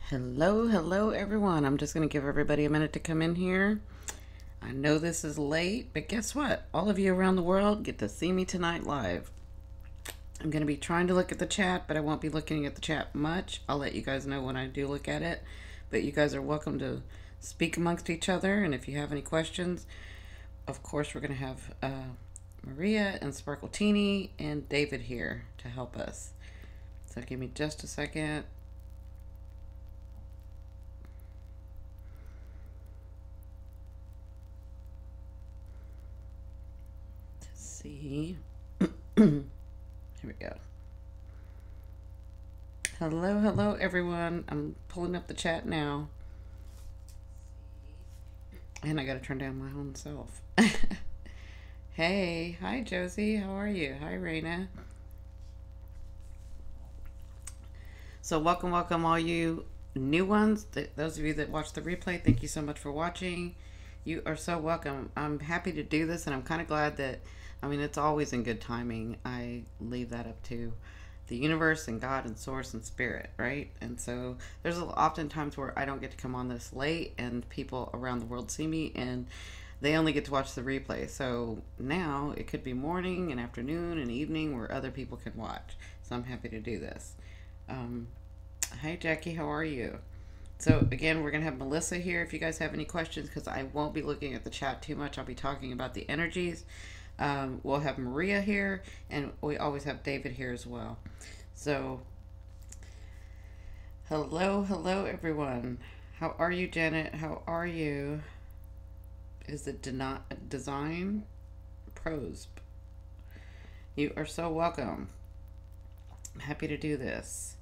Hello everyone. I'm just going to give everybody a minute to come in here. I know this is late, but guess what? All of you around the world get to see me tonight live. I'm going to be trying to look at the chat, but I won't be looking at the chat much. I'll let you guys know when I do look at it. But you guys are welcome to speak amongst each other, and if you have any questions, of course, we're going to have Maria and Sparkletini and David here to help us. So give me just a second. See. Here we go. Hello everyone. I'm pulling up the chat now. And I gotta turn down my own self. Hey, hi Josie, how are you? Hi Raina. So welcome all you new ones. Those of you that watch the replay, thank you so much for watching. You are so welcome. I'm happy to do this, and I'm kind of glad that, it's always in good timing. I leave that up to the universe and God and source and spirit, right? And so there's often times where I don't get to come on this late, and people around the world see me, and they only get to watch the replay. So now it could be morning and afternoon and evening where other people can watch. So I'm happy to do this. Hi Jackie, how are you? So again, we're going to have Melissa here if you guys have any questions, because I won't be looking at the chat too much. I'll be talking about the energies. We'll have Maria here, and we always have David here as well. So hello everyone. How are you, Janet? How are you? Is it Design Pros? You are so welcome. I'm happy to do this.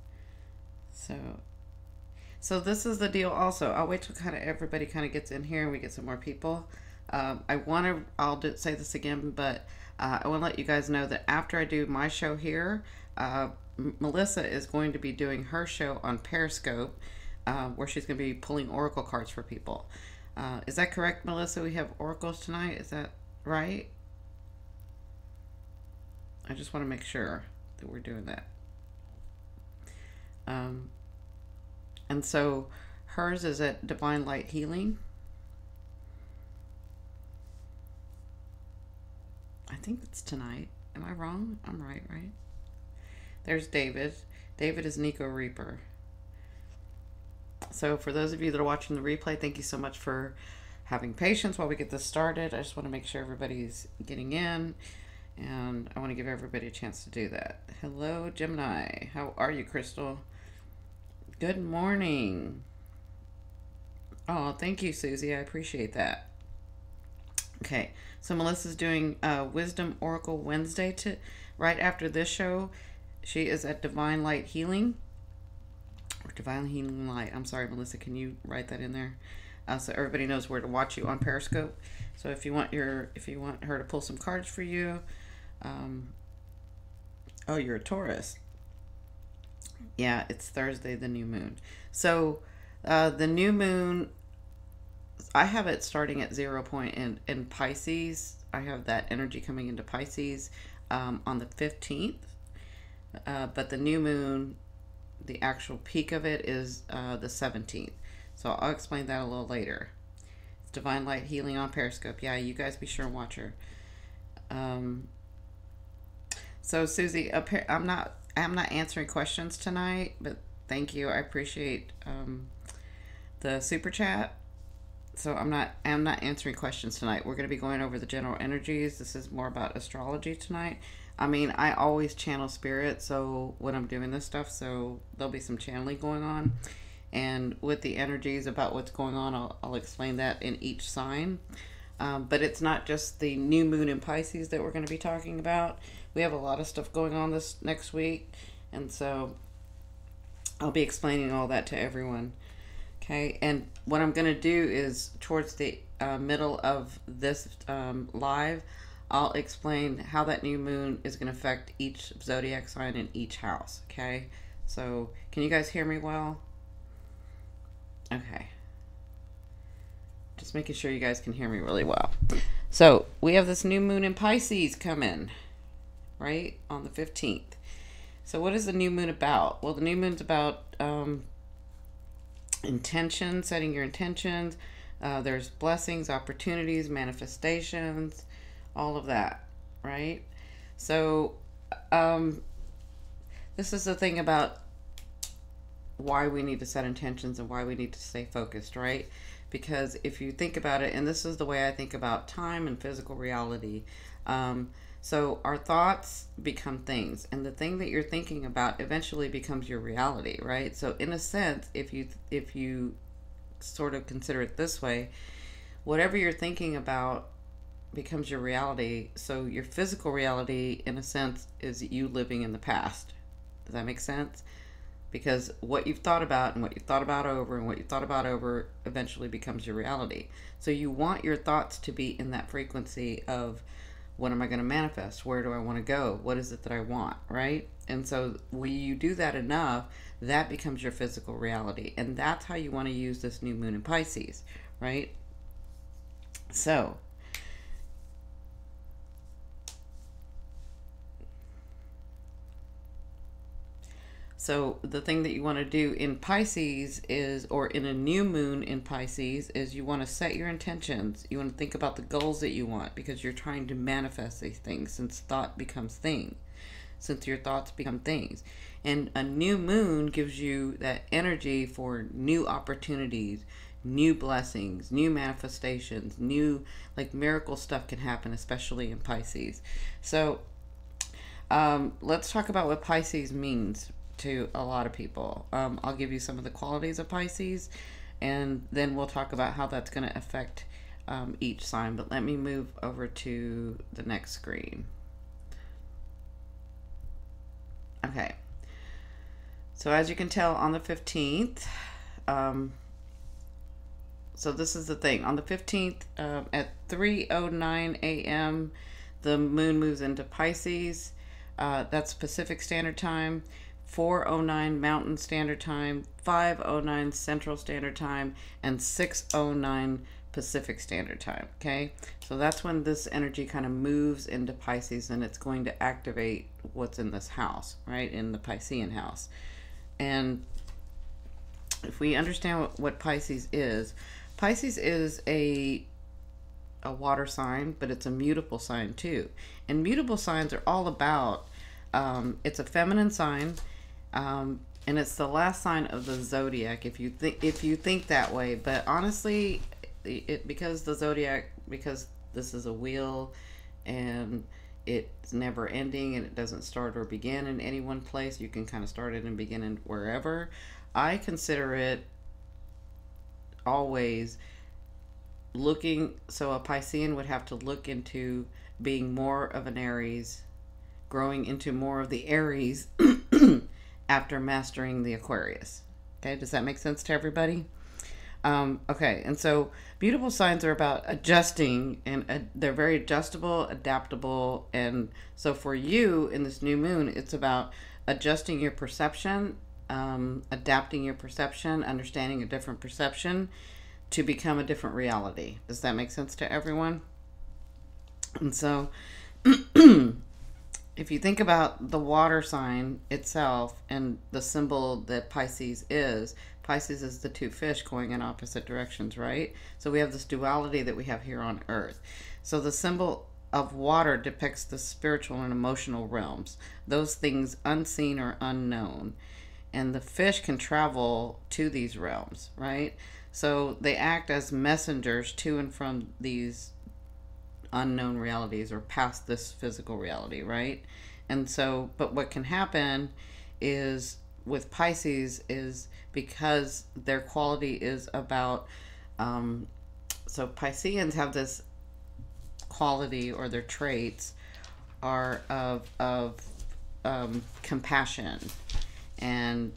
So this is the deal also. I'll wait till everybody gets in here and we get some more people. I'll say this again, but I want to let you guys know that after I do my show here, Melissa is going to be doing her show on Periscope, where she's going to be pulling oracle cards for people. Is that correct, Melissa? We have oracles tonight. Is that right? I just want to make sure that we're doing that. And so hers is at Divine Light Healing. I think it's tonight. Am I wrong? I'm right? There's David. David is Nico Reaper. So for those of you that are watching the replay, thank you so much for having patience while we get this started. I just want to make sure everybody's getting in, and I want to give everybody a chance to do that. Hello, Gemini. How are you, Crystal? Good morning. Oh, thank you, Susie. I appreciate that. Okay, so Melissa's doing Wisdom Oracle Wednesday right after this show. She is at Divine Light Healing. Or Divine Healing Light. I'm sorry, Melissa, can you write that in there? So everybody knows where to watch you on Periscope. So if you want her to pull some cards for you. Oh, you're a Taurus. Yeah, it's Thursday, the new moon. So the new moon, I have it starting at 0 point in Pisces. I have that energy coming into Pisces on the 15th. But the new moon, the actual peak of it is the 17th. So I'll explain that a little later. It's Divine Light Healing on Periscope. Yeah, you guys be sure and watch her. So Susie, I'm not answering questions tonight, but thank you. I appreciate the super chat. So I'm not answering questions tonight. We're going to be going over the general energies. This is more about astrology tonight. I always channel spirit, so when I'm doing this stuff, so there'll be some channeling going on. And with the energies about what's going on, I'll explain that in each sign. But it's not just the new moon in Pisces that we're going to be talking about. We have a lot of stuff going on this next week, and so I'll be explaining all that to everyone. Okay, and what I'm going to do is towards the middle of this live, I'll explain how that new moon is going to affect each zodiac sign in each house. Okay, so can you guys hear me well? Okay. Just making sure you guys can hear me really well. So we have this new moon in Pisces coming, right, on the 15th. So what is the new moon about? Well, the new moon's about intention, setting your intentions. There's blessings, opportunities, manifestations, all of that, right? So, um, this is the thing about why we need to set intentions and why we need to stay focused, right? Because if you think about it, and this is the way I think about time and physical reality, um, so our thoughts become things, and the thing that you're thinking about eventually becomes your reality, right? So in a sense, if you sort of consider it this way, whatever you're thinking about becomes your reality. So your physical reality, in a sense, is you living in the past. Does that make sense? Because what you've thought about and what you've thought about over and what you thought about over eventually becomes your reality. So you want your thoughts to be in that frequency of, what am I going to manifest? Where do I want to go? What is it that I want, right? And so when you do that enough, that becomes your physical reality. And that's how you want to use this new moon in Pisces, right? So So the thing that you want to do in Pisces is, or in a new moon in Pisces, is you want to set your intentions. You want to think about the goals that you want, because you're trying to manifest these things, since thought becomes thing, since your thoughts become things. And a new moon gives you that energy for new opportunities, new blessings, new manifestations, new, like, miracle stuff can happen, especially in Pisces. So let's talk about what Pisces means to a lot of people. I'll give you some of the qualities of Pisces, and then we'll talk about how that's going to affect each sign. But let me move over to the next screen. Okay. So as you can tell, on the 15th, so this is the thing. On the 15th, at 3:09 a.m., the moon moves into Pisces. That's Pacific Standard Time. 4:09 Mountain Standard Time, 5:09 Central Standard Time, and 6:09 Pacific Standard Time. Okay, so that's when this energy kind of moves into Pisces, and it's going to activate what's in this house, right, in the Piscean house. And if we understand what Pisces is a water sign, but it's a mutable sign too. And mutable signs are all about, it's a feminine sign. And it's the last sign of the zodiac, if you think that way. But honestly, because the zodiac, because this is a wheel, and it's never ending, and it doesn't start or begin in any one place. You can kind of start it and begin in wherever. I consider it always looking. So a Piscean would have to look into being more of an Aries, growing into more of the Aries after mastering the Aquarius. Okay, does that make sense to everybody? Okay, and so beautiful signs are about adjusting, and they're very adjustable, adaptable. And so for you in this new moon, it's about adjusting your perception, adapting your perception, understanding a different perception to become a different reality. Does that make sense to everyone? And so if you think about the water sign itself and the symbol that Pisces is the two fish going in opposite directions, right? So we have this duality that we have here on Earth. So the symbol of water depicts the spiritual and emotional realms, those things unseen or unknown. And the fish can travel to these realms, right? So they act as messengers to and from these unknown realities, or past this physical reality, right? And so, but what can happen is with Pisces is, because their quality is about, so Pisceans have this quality, or their traits are of compassion, and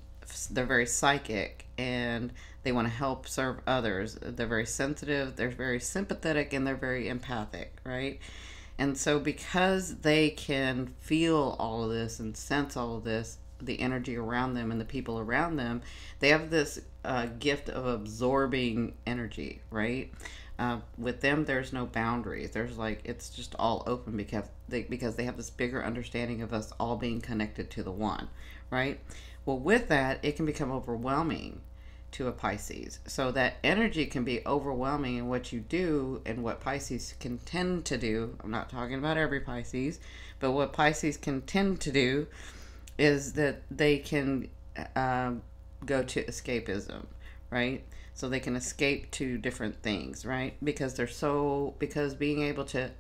they're very psychic, and they want to help serve others. They're very sensitive, they're very sympathetic, and they're very empathic, right? And so because they can feel all of this and sense all of this, the energy around them and the people around them, they have this gift of absorbing energy, right? With them, there's no boundaries. There's like, it's just all open, because they have this bigger understanding of us all being connected to the one, right? Well, with that, it can become overwhelming to a Pisces. So that energy can be overwhelming in what you do, and what Pisces can tend to do. I'm not talking about every Pisces, but what Pisces can tend to do is that they can go to escapism, right? So they can escape to different things, right? Because being able to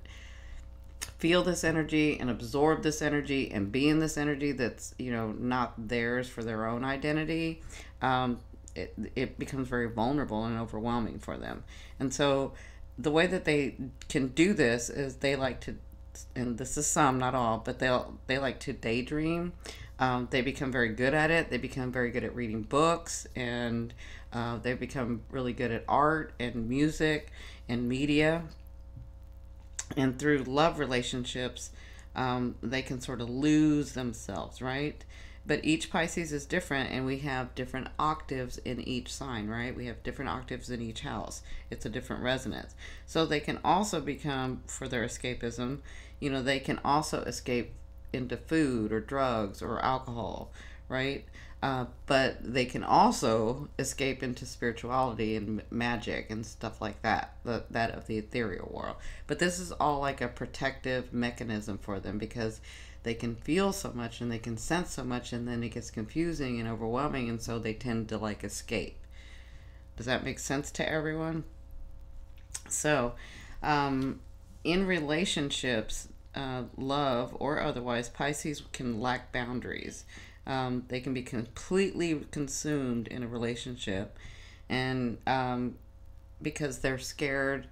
feel this energy and absorb this energy and be in this energy that's, not theirs for their own identity, it becomes very vulnerable and overwhelming for them. And so the way that they can do this is they like to, and this is some, not all, but they like to daydream. They become very good at it. They become very good at reading books, and they become really good at art and music and media. And through love relationships, they can sort of lose themselves, right? But each Pisces is different, and we have different octaves in each sign, right? We have different octaves in each house. It's a different resonance. So they can also become, for their escapism, they can also escape into food or drugs or alcohol, right? But they can also escape into spirituality and magic and stuff like that, that of the ethereal world. But this is all like a protective mechanism for them, because they can feel so much and they can sense so much, and then it gets confusing and overwhelming, and so they tend to like escape. Does that make sense to everyone? So, in relationships, love or otherwise, Pisces can lack boundaries. They can be completely consumed in a relationship, and because they're scared,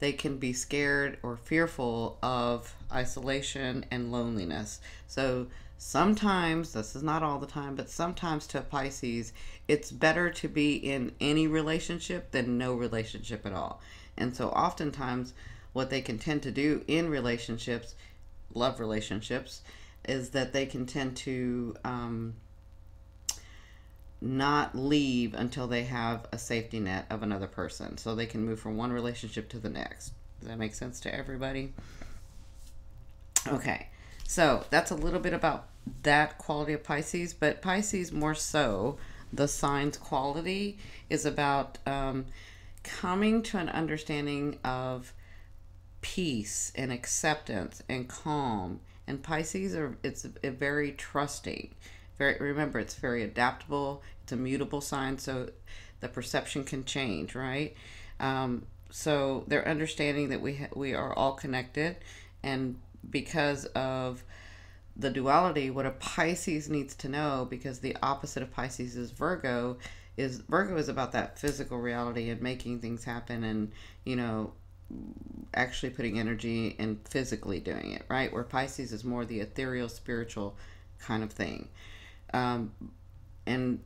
they can be scared or fearful of isolation and loneliness. So sometimes, this is not all the time, but sometimes to Pisces, it's better to be in any relationship than no relationship at all. And so oftentimes, what they can tend to do in relationships, love relationships, is that they can tend to not leave until they have a safety net of another person, so they can move from one relationship to the next. Does that make sense to everybody? Okay, so that's a little bit about that quality of Pisces. But Pisces, more so, the sign's quality is about coming to an understanding of peace and acceptance and calm. And Pisces it's a very trusting. Remember, it's very adaptable. It's a mutable sign, so the perception can change, right? So they're understanding that we are all connected, and because of the duality, what a Pisces needs to know, because the opposite of Pisces is Virgo. Virgo is about that physical reality and making things happen, and actually putting energy and physically doing it, right? Where Pisces is more the ethereal, spiritual kind of thing. And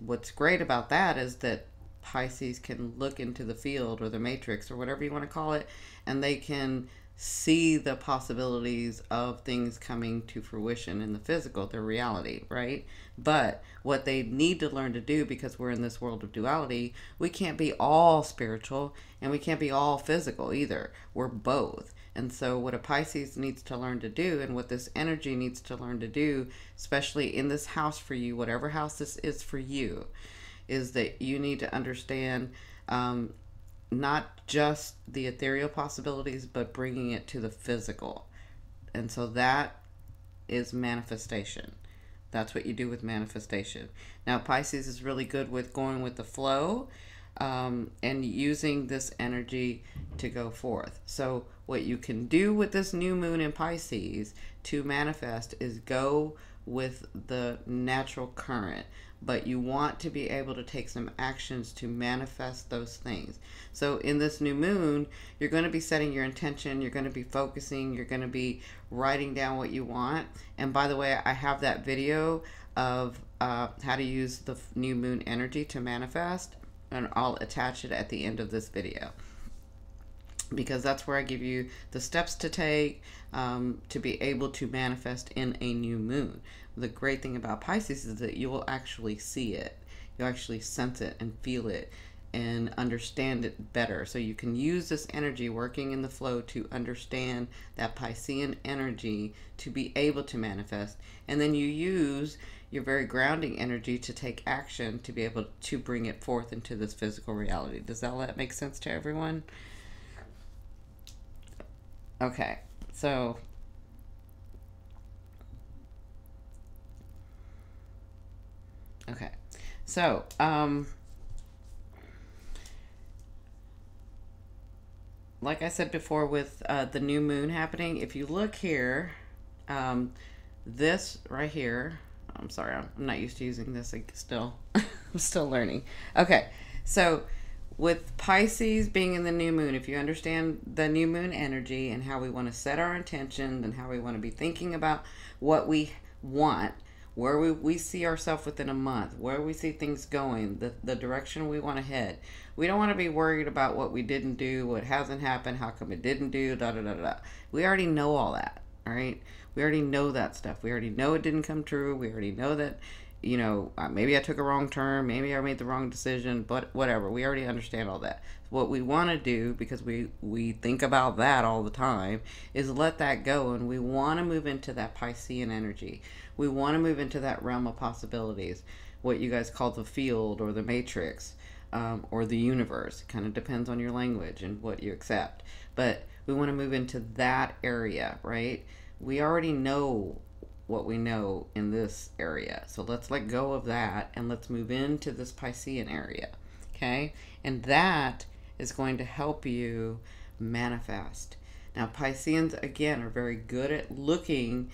what's great about that is that Pisces can look into the field or the matrix or whatever you want to call it, and they can see the possibilities of things coming to fruition in the physical, their reality, right? But what they need to learn to do, because we're in this world of duality, we can't be all spiritual and we can't be all physical either. We're both. And so what a Pisces needs to learn to do, and what this energy needs to learn to do, especially in this house for you, whatever house this is for you, is that you need to understand not just the ethereal possibilities, but bringing it to the physical. And so that is manifestation. That's what you do with manifestation. Now, Pisces is really good with going with the flow, and using this energy to go forth. So what you can do with this new moon in Pisces to manifest is go with the natural current, but you want to be able to take some actions to manifest those things. So in this new moon, you're going to be setting your intention, you're going to be focusing, you're going to be writing down what you want. And by the way, I have that video of how to use the new moon energy to manifest, and I'll attach it at the end of this video, because that's where I give you the steps to take to be able to manifest in a new moon. The great thing about Pisces is that you will actually see it. You'll actually sense it and feel it and understand it better. So you can use this energy working in the flow to understand that Piscean energy to be able to manifest. And then you use your very grounding energy to take action to be able to bring it forth into this physical reality. Does all that make sense to everyone? Okay, so okay, so like I said before, with the new moon happening, if you look here, this right here, I'm sorry, I'm not used to using this still. I'm still learning. Okay, so with Pisces being in the new moon, if you understand the new moon energy and how we want to set our intention and how we want to be thinking about what we want, where we see ourselves within a month, where we see things going, the direction we want to head. We don't want to be worried about what we didn't do, what hasn't happened, how come it didn't do, da da da da. We already know all that, all right? We already know that stuff. We already know it didn't come true. We already know that, maybe I took a wrong turn, maybe I made the wrong decision, but whatever. We already understand all that. What we want to do, because we think about that all the time, is let that go, and we want to move into that Piscean energy. We want to move into that realm of possibilities, what you guys call the field or the matrix, or the universe. It kind of depends on your language and what you accept. But we want to move into that area, right? We already know what we know in this area. So let's let go of that and let's move into this Piscean area, okay? And that is going to help you manifest. Now, Pisceans, again, are very good at looking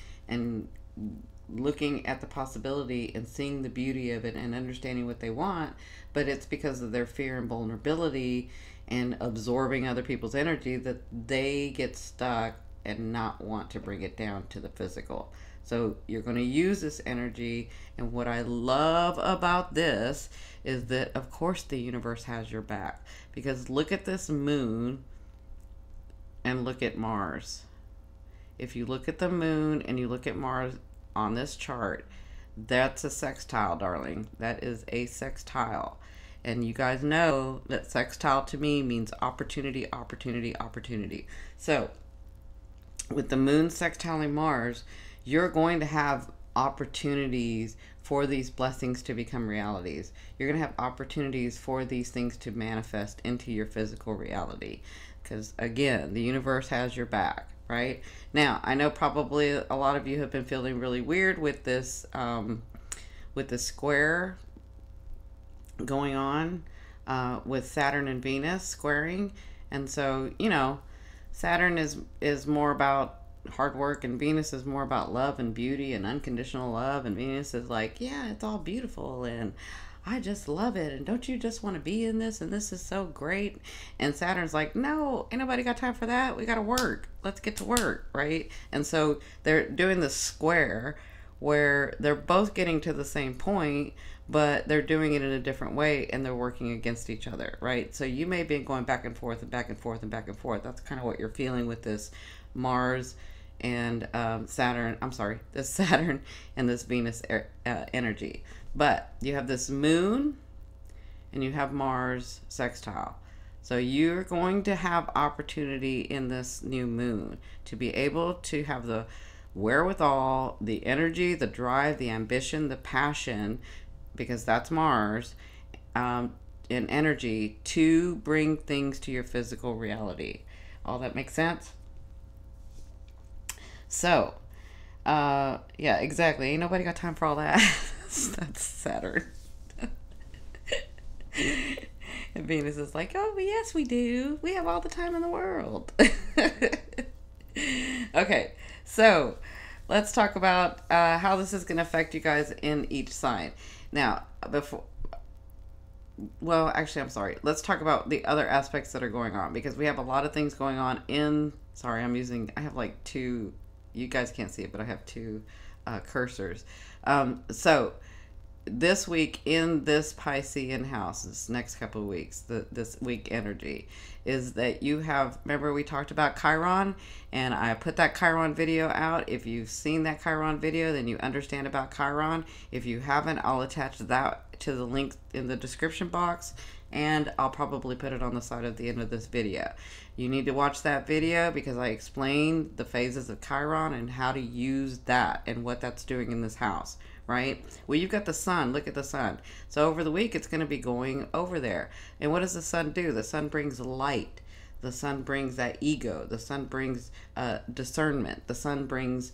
at the possibility and seeing the beauty of it and understanding what they want, but it's because of their fear and vulnerability and absorbing other people's energy that they get stuck and not want to bring it down to the physical. So you're going to use this energy, and what I love about this is that, of course, the universe has your back, because look at this moon and look at Mars. If you look at the moon and you look at Mars on this chart, that's a sextile, darling. That is a sextile. And you guys know that sextile to me means opportunity, opportunity, opportunity. So with the moon sextiling Mars, you're going to have opportunities for these blessings to become realities. You're going to have opportunities for these things to manifest into your physical reality. Because again, the universe has your back, right? Now, I know probably a lot of you have been feeling really weird with this square going on with Saturn and Venus squaring. And so, Saturn is more about hard work, and Venus is more about love and beauty and unconditional love, and Venus is like, yeah, it's all beautiful and I just love it, and don't you just want to be in this, and this is so great. And Saturn's like, no, ain't nobody got time for that, we gotta work, let's get to work, right? And so they're doing this square where they're both getting to the same point, but they're doing it in a different way, and they're working against each other, right? So you may be going back and forth and back and forth and back and forth. That's kind of what you're feeling with this Mars and this Saturn and this Venus energy. But you have this moon and you have Mars sextile. So you're going to have opportunity in this new moon to be able to have the wherewithal, the energy, the drive, the ambition, the passion, because that's Mars, and energy to bring things to your physical reality. All that makes sense? So, yeah, exactly. Ain't nobody got time for all that. That's Saturn. And Venus is like, oh, yes, we do. We have all the time in the world. Okay, so let's talk about how this is going to affect you guys in each sign. Now, I'm sorry. Let's talk about the other aspects that are going on, because we have a lot of things going on I have like two, you guys can't see it, but I have two cursors. So this week in this Piscean house, this next couple of weeks, this week energy is that you have, remember we talked about Chiron, and I put that Chiron video out. If you've seen that Chiron video, then you understand about Chiron. If you haven't, I'll attach that to the link in the description box, and I'll probably put it on the side at the end of this video. You need to watch that video because I explain the phases of Chiron and how to use that and what that's doing in this house right? Well, you've got the sun. Look at the sun. So over the week, it's going to be going over there. And what does the sun do? The sun brings light. The sun brings that ego. The sun brings discernment. The sun brings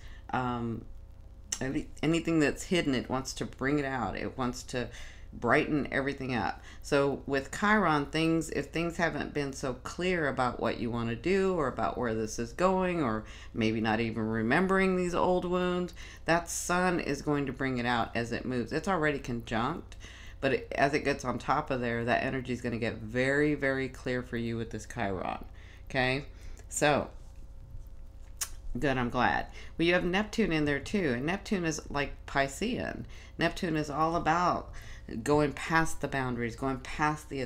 anything that's hidden. It wants to bring it out. It wants to brighten everything up. So with Chiron, if things haven't been so clear about what you want to do or about where this is going, or maybe not even remembering these old wounds, that sun is going to bring it out as it moves. It's already conjunct, but as it gets on top of there, that energy is going to get very, very clear for you with this Chiron. Okay, so good, I'm glad. Well, you have Neptune in there too, and Neptune is like Piscean. Neptune is all about going past the boundaries, going past the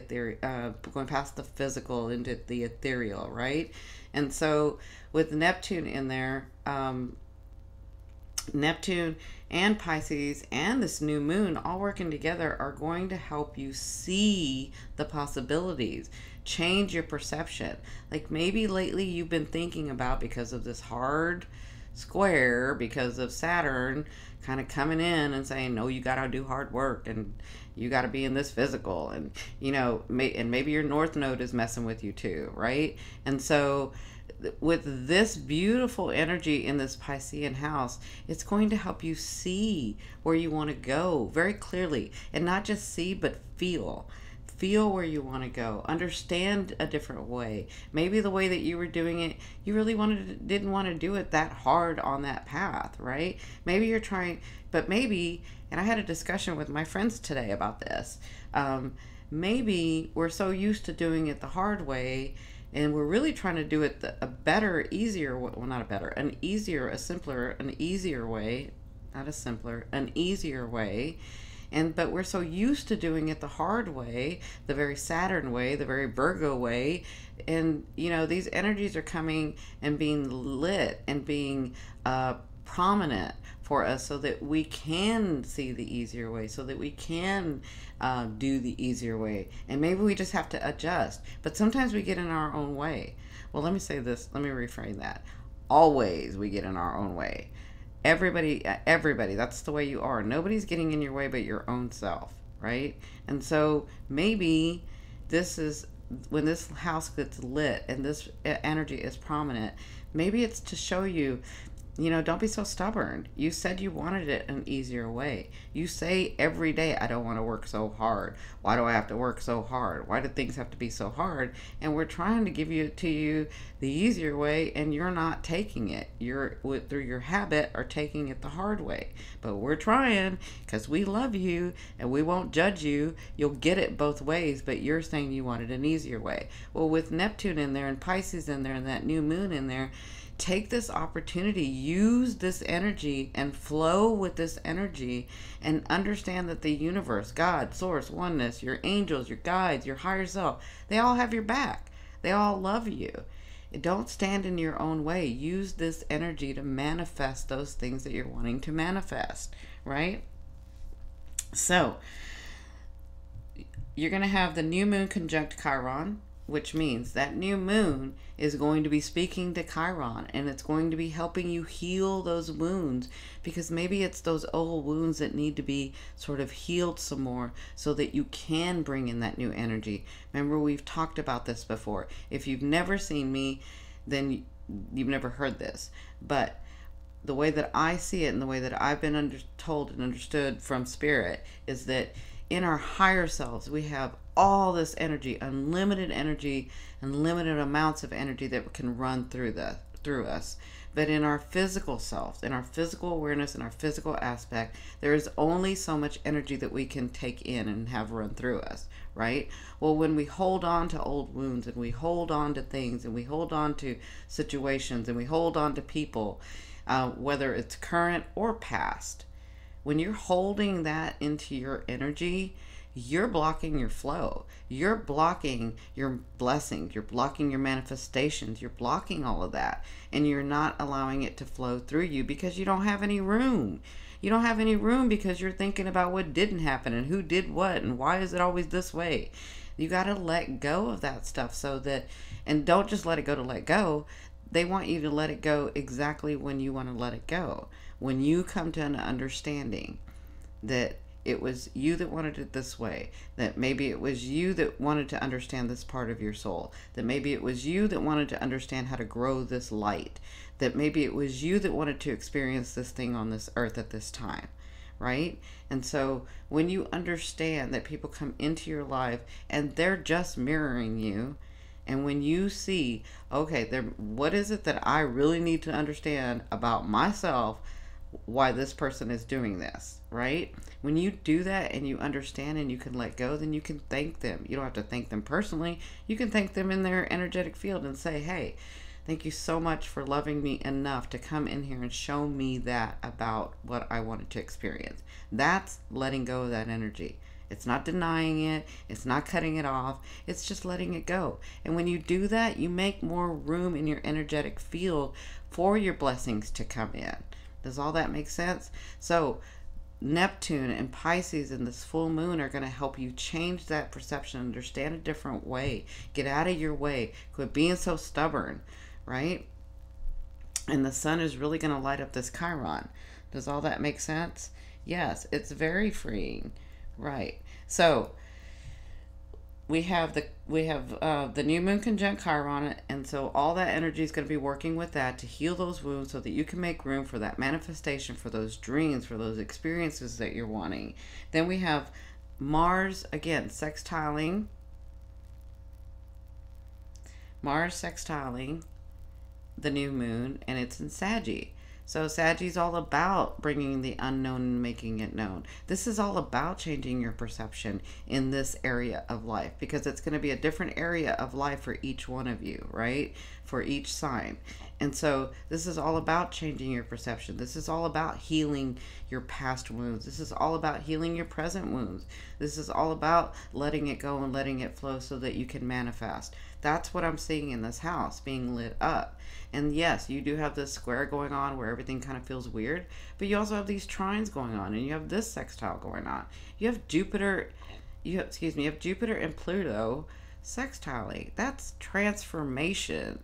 going past the physical into the ethereal, right? And so with Neptune in there, Neptune and Pisces and this new moon all working together are going to help you see the possibilities, change your perception. Like maybe lately you've been thinking about, because of this hard square, because of Saturn kind of coming in and saying, no, you got to do hard work and you got to be in this physical, and and maybe your north node is messing with you too, right? And so with this beautiful energy in this Piscean house, it's going to help you see where you want to go very clearly, and not just see, but feel where you want to go, understand a different way. Maybe the way that you were doing it, you really didn't want to do it that hard on that path, right? Maybe you're trying, but maybe, and I had a discussion with my friends today about this, maybe we're so used to doing it the hard way, and we're really trying to do it a better, easier, well, not a better, an easier, a simpler, an easier way, not a simpler, an easier way. But we're so used to doing it the hard way, the very Saturn way, the very Virgo way. And, these energies are coming and being lit and being prominent for us so that we can see the easier way, so that we can do the easier way. And maybe we just have to adjust. But sometimes we get in our own way. Well, let me say this. Let me reframe that. Always we get in our own way. Everybody, that's the way you are. Nobody's getting in your way but your own self, right? And so maybe this is when this house gets lit and this energy is prominent, maybe it's to show you, don't be so stubborn. You said you wanted it an easier way. You say every day, I don't want to work so hard. Why do I have to work so hard? Why do things have to be so hard? And we're trying to give you the easier way, and you're not taking it. You're, through your habit, are taking it the hard way. But we're trying, because we love you and we won't judge you. You'll get it both ways, but you're saying you wanted an easier way. Well, with Neptune in there and Pisces in there and that new moon in there, take this opportunity, use this energy and flow with this energy, and understand that the universe, God, source, oneness, your angels, your guides, your higher self, they all have your back. They all love you. Don't stand in your own way. Use this energy to manifest those things that you're wanting to manifest, right? So you're going to have the new moon conjunct Chiron, which means that new moon is going to be speaking to Chiron, and it's going to be helping you heal those wounds, because maybe it's those old wounds that need to be sort of healed some more so that you can bring in that new energy. Remember, we've talked about this before. If you've never seen me, then you've never heard this. But the way that I see it and the way that I've been told and understood from Spirit is that in our higher selves, we have all this energy, unlimited energy, and limited amounts of energy that can run through us. But in our physical self, in our physical awareness, in our physical aspect, there is only so much energy that we can take in and have run through us, right? Well, when we hold on to old wounds, and we hold on to things, and we hold on to situations, and we hold on to people, whether it's current or past, when you're holding that into your energy, you're blocking your flow. You're blocking your blessings. You're blocking your manifestations. You're blocking all of that. And you're not allowing it to flow through you because you don't have any room. You don't have any room because you're thinking about what didn't happen and who did what and why is it always this way. You got to let go of that stuff and don't just let it go to let go. They want you to let it go exactly when you want to let it go. When you come to an understanding. that it was you that wanted it this way, that maybe it was you that wanted to understand this part of your soul, that maybe it was you that wanted to understand how to grow this light, that maybe it was you that wanted to experience this thing on this earth at this time, right? And so when you understand that people come into your life and they're just mirroring you, and when you see, okay, what is it that I really need to understand about myself, why this person is doing this, right? When you do that and you understand and you can let go, then you can thank them. You don't have to thank them personally. You can thank them in their energetic field and say, hey, thank you so much for loving me enough to come in here and show me that about what I wanted to experience. That's letting go of that energy. It's not denying it. It's not cutting it off. It's just letting it go. And when you do that, you make more room in your energetic field for your blessings to come in. Does all that make sense? So Neptune and Pisces and this full moon are going to help you change that perception, understand a different way, get out of your way, quit being so stubborn, right? And the sun is really going to light up this Chiron. Does all that make sense? Yes, it's very freeing, right? So we have the new moon conjunct Chiron, and so all that energy is going to be working with that to heal those wounds so that you can make room for that manifestation, for those dreams, for those experiences that you're wanting. Then we have Mars, again, sextiling the new moon, and it's in Saggy. So Saggy's all about bringing the unknown and making it known. This is all about changing your perception in this area of life, because it's going to be a different area of life for each one of you, right? For each sign. And so this is all about changing your perception. This is all about healing your past wounds. This is all about healing your present wounds. This is all about letting it go and letting it flow so that you can manifest. That's what I'm seeing in this house being lit up. And yes, you do have this square going on where everything kind of feels weird, but you also have these trines going on, and you have this sextile going on. You have Jupiter and Pluto sextiling. That's transformation.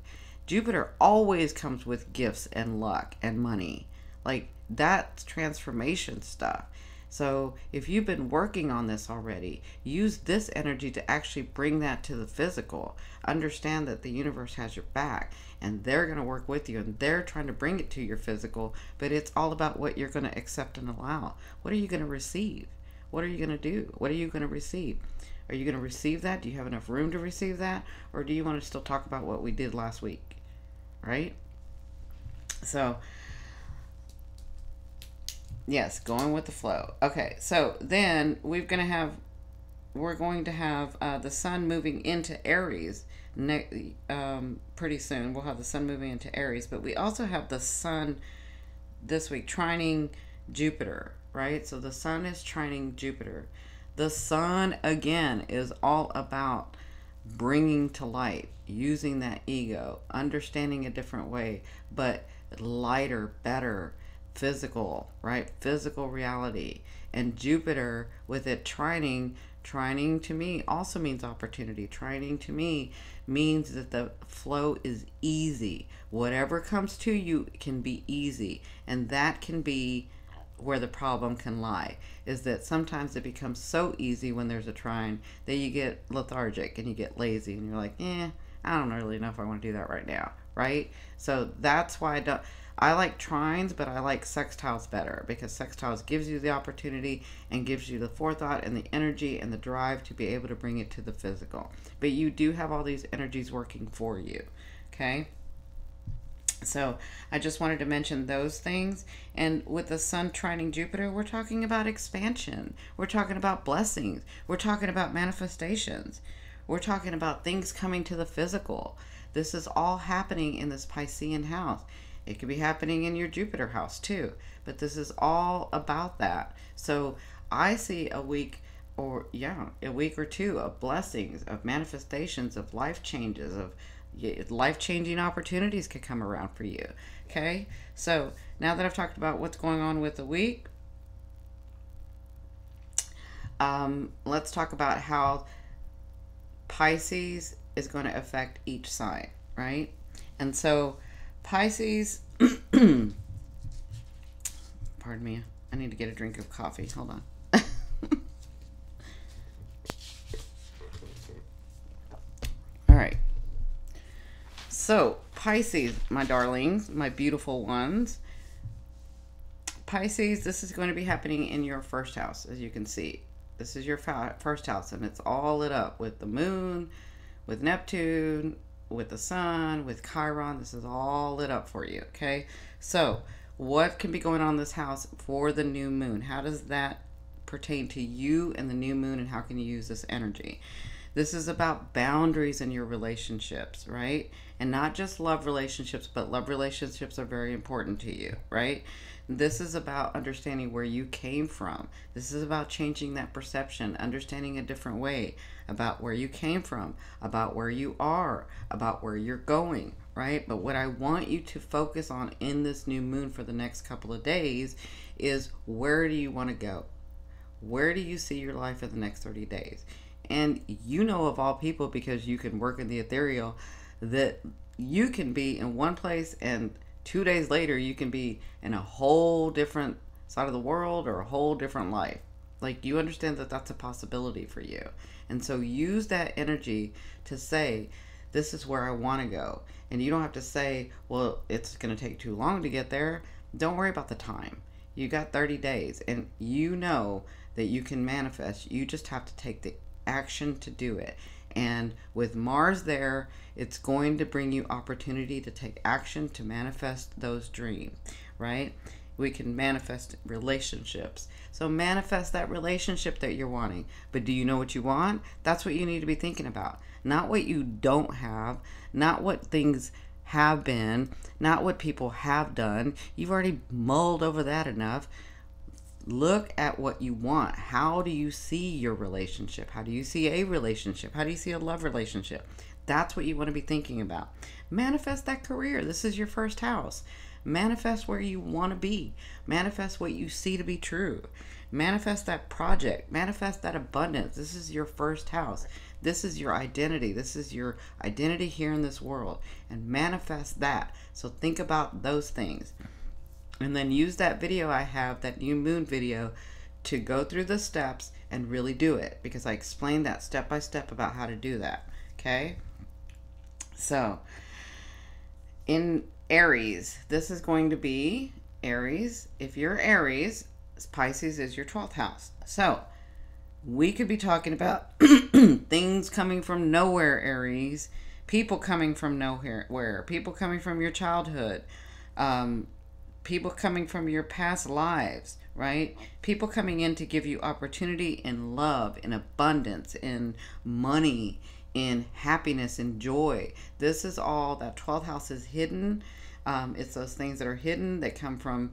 Jupiter always comes with gifts and luck and money. Like, that's transformation stuff. So if you've been working on this already, use this energy to actually bring that to the physical. Understand that the universe has your back, and they're going to work with you, and they're trying to bring it to your physical, but it's all about what you're going to accept and allow. What are you going to receive? What are you going to do? What are you going to receive? Are you going to receive that? Do you have enough room to receive that? Or do you want to still talk about what we did last week? Right? So yes, going with the flow. Okay, so then we're going to have the sun moving into Aries pretty soon. We'll have the sun moving into Aries, but we also have the sun this week trining Jupiter, right? So the sun is trining Jupiter. The sun, again, is all about bringing to light, using that ego, understanding a different way, but lighter, better, physical, right? Physical reality. And Jupiter, with it trining to me also means opportunity. Trining to me means that the flow is easy. Whatever comes to you can be easy. And that can be where the problem can lie, is that sometimes it becomes so easy when there's a trine that you get lethargic and you get lazy and you're like, I don't really know if I want to do that right now, right? So that's why I like trines, but I like sextiles better, because sextiles gives you the opportunity and gives you the forethought and the energy and the drive to be able to bring it to the physical. But you do have all these energies working for you, okay? So I just wanted to mention those things. And with the sun trining Jupiter, we're talking about expansion. We're talking about blessings. We're talking about manifestations. We're talking about things coming to the physical. This is all happening in this Piscean house. It could be happening in your Jupiter house too, but this is all about that. So I see a week or two of blessings, of manifestations, of life changes, of life-changing opportunities could come around for you. Okay, so now that I've talked about what's going on with the week, let's talk about how Pisces is going to affect each sign, right? And so Pisces, pardon me, I need to get a drink of coffee. Hold on. All right. So, Pisces, my darlings, my beautiful ones. Pisces, this is going to be happening in your first house, as you can see. This is your first house, and it's all lit up with the moon, with Neptune, with the sun, with Chiron. This is all lit up for you, okay? So, what can be going on in this house for the new moon? How does that pertain to you and the new moon, and how can you use this energy? This is about boundaries in your relationships, right? And not just love relationships, but love relationships are very important to you, right? This is about understanding where you came from. This is about changing that perception, understanding a different way about where you came from, about where you are, about where you're going, right? But what I want you to focus on in this new moon for the next couple of days is, where do you want to go? Where do you see your life in the next 30 days? And you know, of all people, because you can work in the ethereal, that you can be in one place and 2 days later you can be in a whole different side of the world or a whole different life. Like, you understand that that's a possibility for you. And so use that energy to say, this is where I want to go. And you don't have to say, well, it's going to take too long to get there. Don't worry about the time. You got 30 days, and you know that you can manifest. You just have to take the action to do it. And with Mars there, it's going to bring you opportunity to take action to manifest those dreams, right? We can manifest relationships. So manifest that relationship that you're wanting. But do you know what you want? That's what you need to be thinking about. Not what you don't have, not what things have been, not what people have done. You've already mulled over that enough. Look at what you want. How do you see your relationship? How do you see a relationship? How do you see a love relationship? That's what you want to be thinking about. Manifest that career. This is your first house. Manifest where you want to be. Manifest what you see to be true. Manifest that project. Manifest that abundance. This is your first house. This is your identity. This is your identity here in this world. And manifest that. So think about those things. And then use that video I have, that new moon video, to go through the steps and really do it. Because I explained that step by step about how to do that. Okay? So, in Aries, this is going to be Aries. If you're Aries, Pisces is your 12th house. So, we could be talking about things coming from nowhere, Aries. People coming from nowhere. People coming from your childhood. People coming from your past lives, right? People coming in to give you opportunity in love, in abundance, in money, in happiness, in joy. This is all, that 12th house is hidden. It's those things that are hidden that come from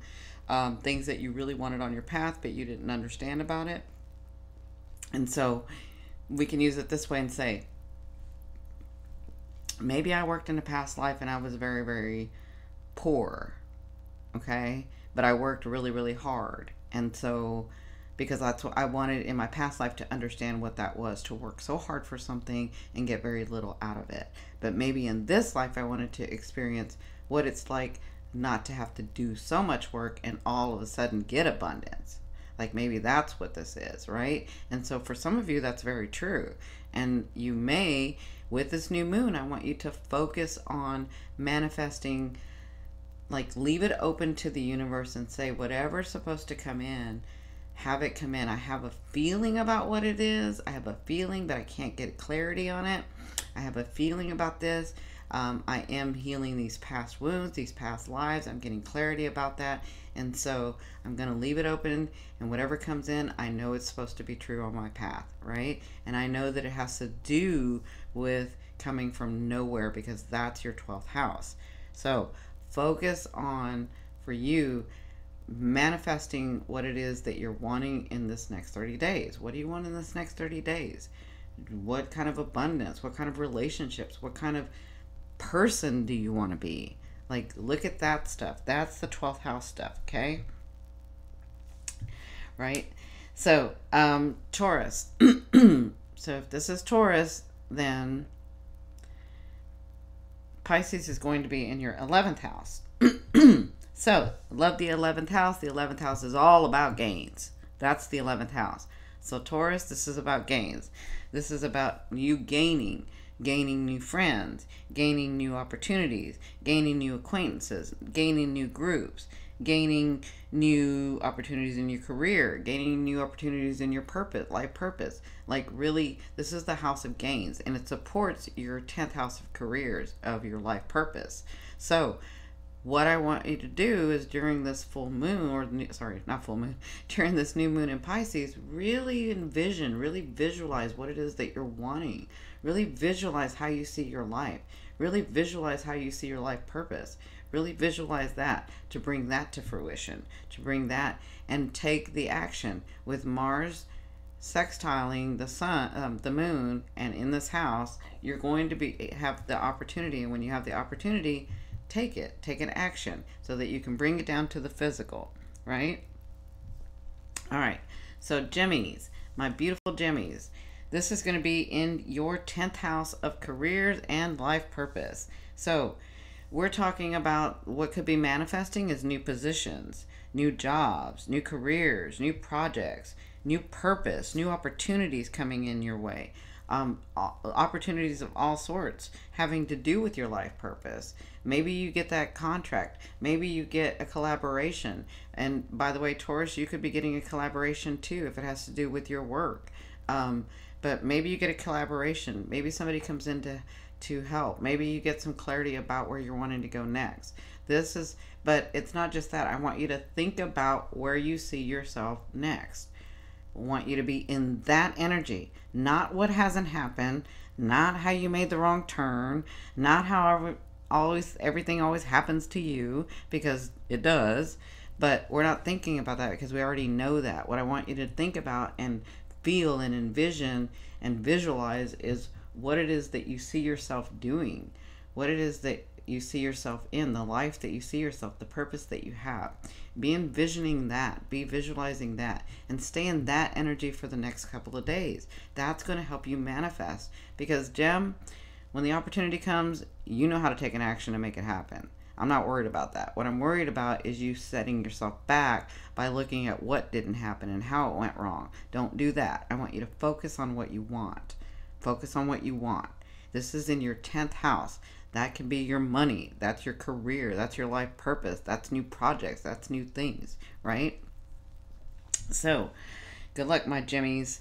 things that you really wanted on your path, but you didn't understand about it. And so we can use it this way and say, maybe I worked in a past life and I was very, very poor. Okay, but I worked really, really hard. And so, because that's what I wanted in my past life, to understand what that was, to work so hard for something and get very little out of it. But maybe in this life, I wanted to experience what it's like not to have to do so much work and all of a sudden get abundance. Like, maybe that's what this is, right? And so for some of you, that's very true. And you may, with this new moon, I want you to focus on manifesting. Like, leave it open to the universe and say, whatever's supposed to come in, have it come in. I have a feeling about what it is. I have a feeling, but I can't get clarity on it. I have a feeling about this. I am healing these past wounds, these past lives. I'm getting clarity about that. And so I'm going to leave it open, and whatever comes in, I know it's supposed to be true on my path, right? And I know that it has to do with coming from nowhere, because that's your 12th house. So focus on, for you, manifesting what it is that you're wanting in this next 30 days. What do you want in this next 30 days? What kind of abundance? What kind of relationships? What kind of person do you want to be? Like, look at that stuff. That's the 12th house stuff, okay? Right? So, Taurus. So if this is Taurus, then Pisces is going to be in your 11th house. So, love the 11th house. The 11th house is all about gains. That's the 11th house. So, Taurus, this is about gains. This is about you gaining new friends, gaining new opportunities, gaining new acquaintances, gaining new groups, gaining new opportunities in your career, gaining new opportunities in your life purpose. Like, really, this is the house of gains, and it supports your 10th house of careers, of your life purpose. So, what I want you to do is during this full moon, or sorry, not full moon, during this new moon in Pisces, really envision, really visualize what it is that you're wanting. Really visualize how you see your life. Really visualize how you see your life purpose. Really visualize that, to bring that to fruition, to bring that and take the action. With Mars sextiling the sun, the moon, and in this house, you're going to have the opportunity, and when you have the opportunity, take an action so that you can bring it down to the physical, right? All right, so Gemmies, my beautiful Gemmies, this is going to be in your 10th house of careers and life purpose. So we're talking about what could be manifesting as new positions, new jobs, new careers, new projects, new purpose, new opportunities coming in your way. Opportunities of all sorts having to do with your life purpose. Maybe you get that contract. Maybe you get a collaboration. And by the way, Taurus, you could be getting a collaboration too if it has to do with your work. But maybe you get a collaboration. Maybe somebody comes in to help. Maybe you get some clarity about where you're wanting to go next. But it's not just that. I want you to think about where you see yourself next. I want you to be in that energy, not what hasn't happened, not how you made the wrong turn, not how everything always happens to you, because it does. But we're not thinking about that because we already know that. What I want you to think about and feel and envision and visualize is what it is that you see yourself doing, what it is that you see yourself in, the life that you see yourself, the purpose that you have. Be envisioning that, be visualizing that, and stay in that energy for the next couple of days. That's going to help you manifest, because Gem, when the opportunity comes, you know how to take an action and make it happen. I'm not worried about that. What I'm worried about is you setting yourself back by looking at what didn't happen and how it went wrong. Don't do that. I want you to focus on what you want. Focus on what you want. This is in your 10th house. That can be your money. That's your career. That's your life purpose. That's new projects. That's new things, right? So, good luck, my Jimmies.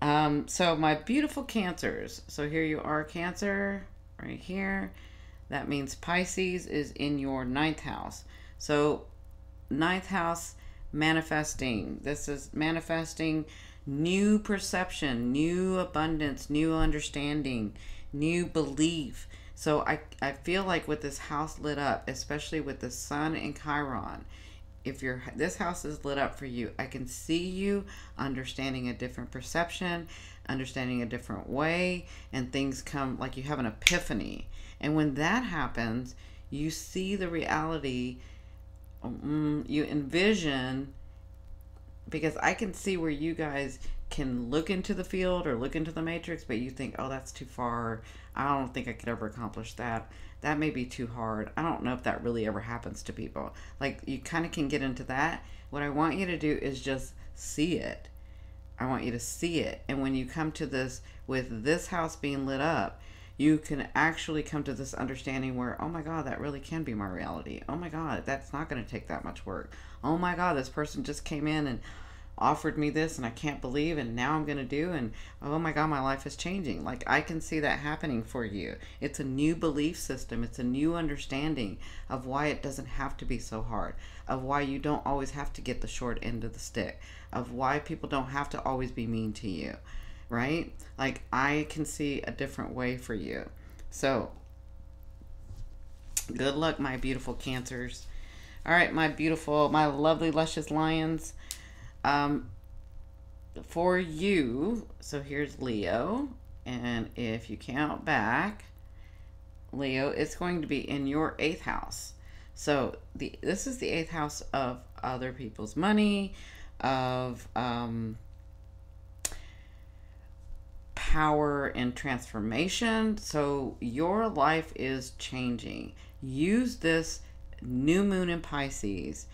So my beautiful Cancers. So here you are, Cancer, right here. That means Pisces is in your 9th house. So 9th house, manifesting. This is manifesting new perception, new abundance, new understanding, new belief. So I feel like with this house lit up, especially with the sun and Chiron, if this house is lit up for you, I can see you understanding a different perception, understanding a different way, and things come like you have an epiphany. And when that happens, you see the reality, you envision, because I can see where you guys can look into the field or look into the matrix, but you think, oh, that's too far. I don't think I could ever accomplish that. That may be too hard. I don't know if that really ever happens to people. Like, you kind of can get into that. What I want you to do is just see it. I want you to see it. And when you come to this, with this house being lit up, you can actually come to this understanding where, oh my God, that really can be my reality. Oh my God, that's not going to take that much work. Oh my God, this person just came in and offered me this and I can't believe, and now I'm going to do, and oh my God, my life is changing. Like, I can see that happening for you. It's a new belief system. It's a new understanding of why it doesn't have to be so hard, of why you don't always have to get the short end of the stick, of why people don't have to always be mean to you, right? Like, I can see a different way for you. So good luck, my beautiful Cancers. All right, my lovely, luscious Lions. For you, so here's Leo, and if you count back, Leo, it's going to be in your 8th house. So this is the 8th house of other people's money, of power and transformation. So your life is changing. Use this new moon in Pisces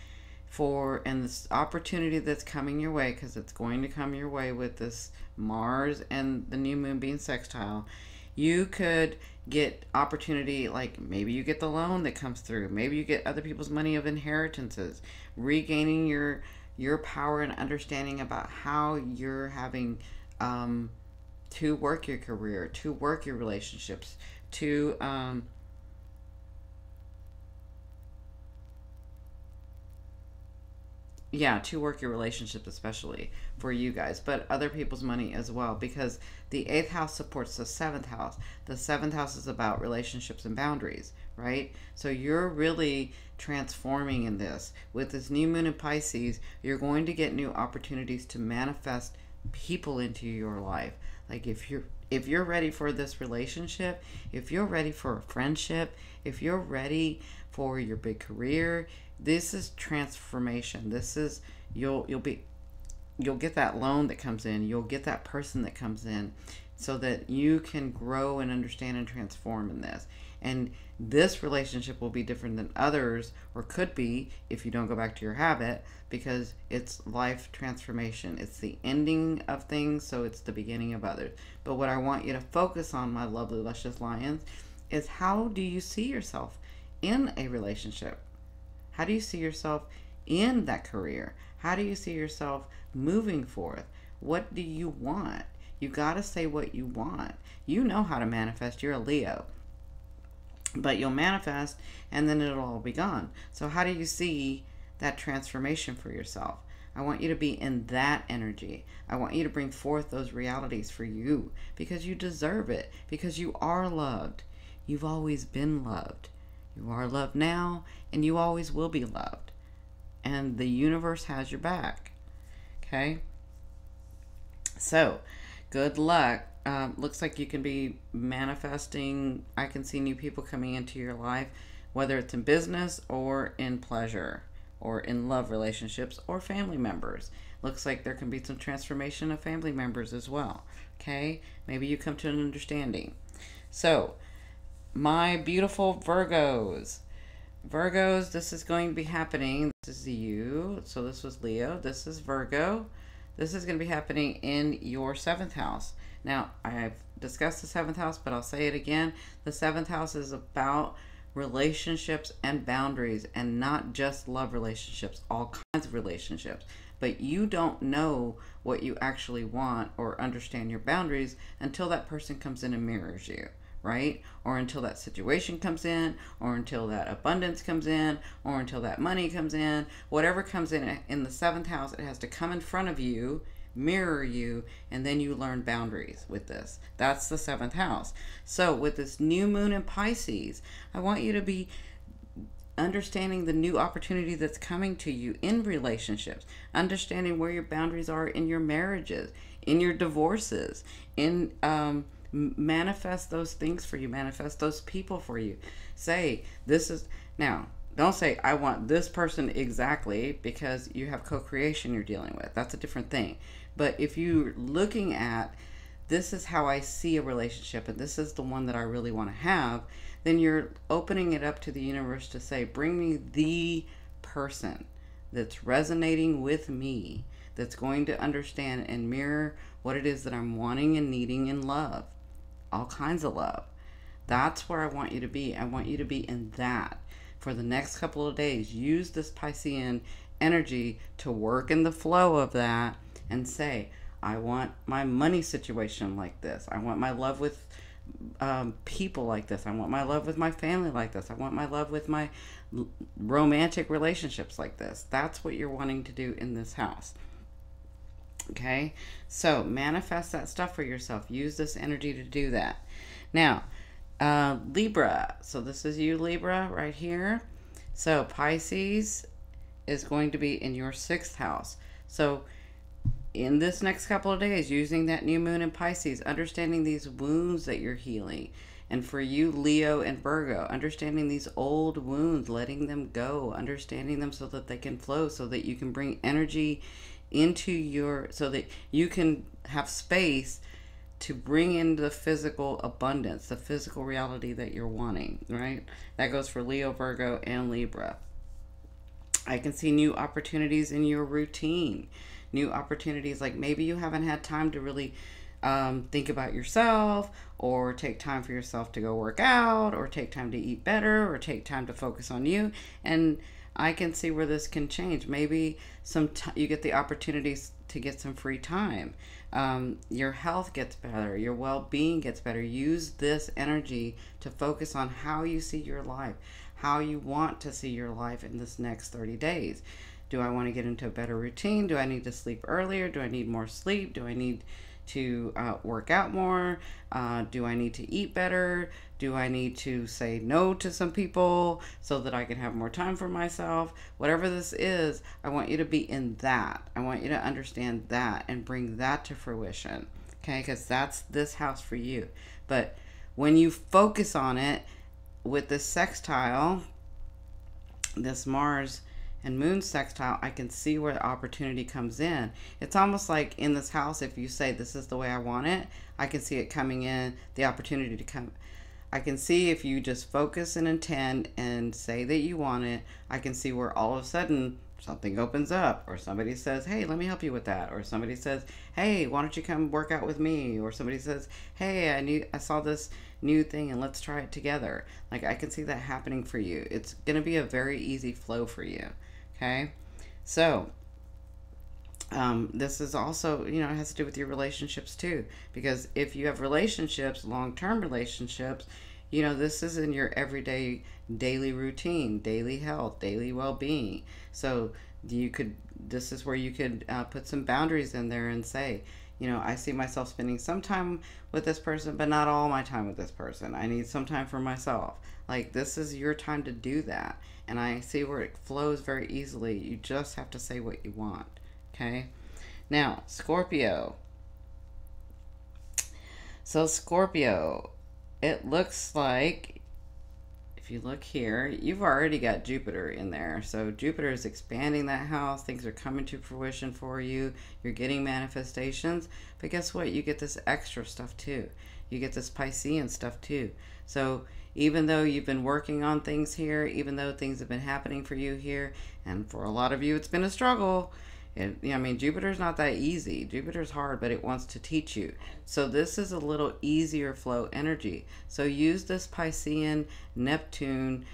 and this opportunity that's coming your way, because it's going to come your way with this Mars and the new moon being sextile. You could get opportunity, like maybe you get the loan that comes through, maybe you get other people's money of inheritances, regaining your power and understanding about how you're having to work your career, to work your relationships, to to work your relationships, especially for you guys, but other people's money as well, because the 8th house supports the 7th house. The 7th house is about relationships and boundaries, right? So you're really transforming in this. With this new moon in Pisces, you're going to get new opportunities to manifest people into your life. Like if you're ready for this relationship, if you're ready for a friendship, if you're ready for your big career, this is transformation. This is you'll get that loan that comes in, you'll get that person that comes in, so that you can grow and understand and transform in this. And this relationship will be different than others, or could be if you don't go back to your habit, because it's life transformation. It's the ending of things, so it's the beginning of others. But what I want you to focus on, my lovely luscious lions, is how do you see yourself in a relationship? How do you see yourself in that career? How do you see yourself moving forth? What do you want? You got to say what you want. You know how to manifest. You're a Leo. But you'll manifest and then it'll all be gone. So how do you see that transformation for yourself? I want you to be in that energy. I want you to bring forth those realities for you, because you deserve it, because you are loved. You've always been loved. You are loved now, and you always will be loved. And the universe has your back. Okay? So, good luck. Looks like you can be manifesting. I can see new people coming into your life, whether it's in business or in pleasure or in love relationships or family members. Looks like there can be some transformation of family members as well. Okay? Maybe you come to an understanding. So, my beautiful Virgos, this is going to be happening. This is you. So this was Leo. This is Virgo. This is going to be happening in your 7th house. Now, I've discussed the 7th house, but I'll say it again. The 7th house is about relationships and boundaries, and not just love relationships, all kinds of relationships. But you don't know what you actually want or understand your boundaries until that person comes in and mirrors you. Right? Or until that situation comes in, or until that abundance comes in, or until that money comes in. Whatever comes in the 7th house, it has to come in front of you, mirror you, and then you learn boundaries with this. That's the 7th house. So with this new moon in Pisces, I want you to be understanding the new opportunity that's coming to you in relationships, understanding where your boundaries are in your marriages, in your divorces, in manifest those things for you, manifest those people for you. Say, this is, now, don't say, I want this person exactly, because you have co-creation you're dealing with. That's a different thing. But if you're looking at, this is how I see a relationship, and this is the one that I really want to have, then you're opening it up to the universe to say, bring me the person that's resonating with me, that's going to understand and mirror what it is that I'm wanting and needing in love. All kinds of love. That's where I want you to be. I want you to be in that for the next couple of days. Use this Piscean energy to work in the flow of that and say, I want my money situation like this. I want my love with people like this. I want my love with my family like this. I want my love with my romantic relationships like this. That's what you're wanting to do in this house. Okay, so manifest that stuff for yourself. Use this energy to do that. Now, Libra. So this is you, Libra, right here. So Pisces is going to be in your 6th house. So in this next couple of days, using that new moon in Pisces, understanding these wounds that you're healing. And for you, Leo and Virgo, understanding these old wounds, letting them go, understanding them so that they can flow, so that you can bring energy into your, so that you can have space to bring in the physical abundance, the physical reality that you're wanting, right? That goes for Leo, Virgo, and Libra. I can see new opportunities in your routine, new opportunities, like maybe you haven't had time to really think about yourself, or take time for yourself to go work out, or take time to eat better, or take time to focus on you. And I can see where this can change. Maybe you get the opportunities to get some free time. Your health gets better, your well-being gets better. Use this energy to focus on how you see your life, how you want to see your life in this next 30 days. Do I want to get into a better routine? Do I need to sleep earlier? Do I need more sleep? Do I need to work out more? Do I need to eat better? Do I need to say no to some people so that I can have more time for myself? Whatever this is, I want you to be in that. I want you to understand that and bring that to fruition. Okay, because that's this house for you. But when you focus on it with this sextile, this Mars and Moon sextile, I can see where the opportunity comes in. It's almost like in this house, if you say this is the way I want it, I can see it coming in, the opportunity to come. I can see if you just focus and intend and say that you want it, I can see where all of a sudden something opens up, or somebody says, hey, let me help you with that, or somebody says, hey, why don't you come work out with me, or somebody says, hey, I saw this new thing and let's try it together. Like, I can see that happening for you. It's going to be a very easy flow for you. Okay, so this is also, it has to do with your relationships too, because if you have relationships, long-term relationships, this is in your everyday daily routine, daily health, daily well-being. So this is where you could put some boundaries in there and say, I see myself spending some time with this person, but not all my time with this person. I need some time for myself. Like, this is your time to do that. And I see where it flows very easily. You just have to say what you want. Okay? Now, Scorpio. So, Scorpio, it looks like, if you look here, you've already got Jupiter in there. So Jupiter is expanding that house. Things are coming to fruition for you. You're getting manifestations. But guess what? You get this extra stuff too. You get this Piscean stuff too. So even though you've been working on things here, even though things have been happening for you here, and for a lot of you it's been a struggle, Jupiter's not that easy. Jupiter's hard, but it wants to teach you. So this is a little easier flow energy. So use this Piscean, Neptune,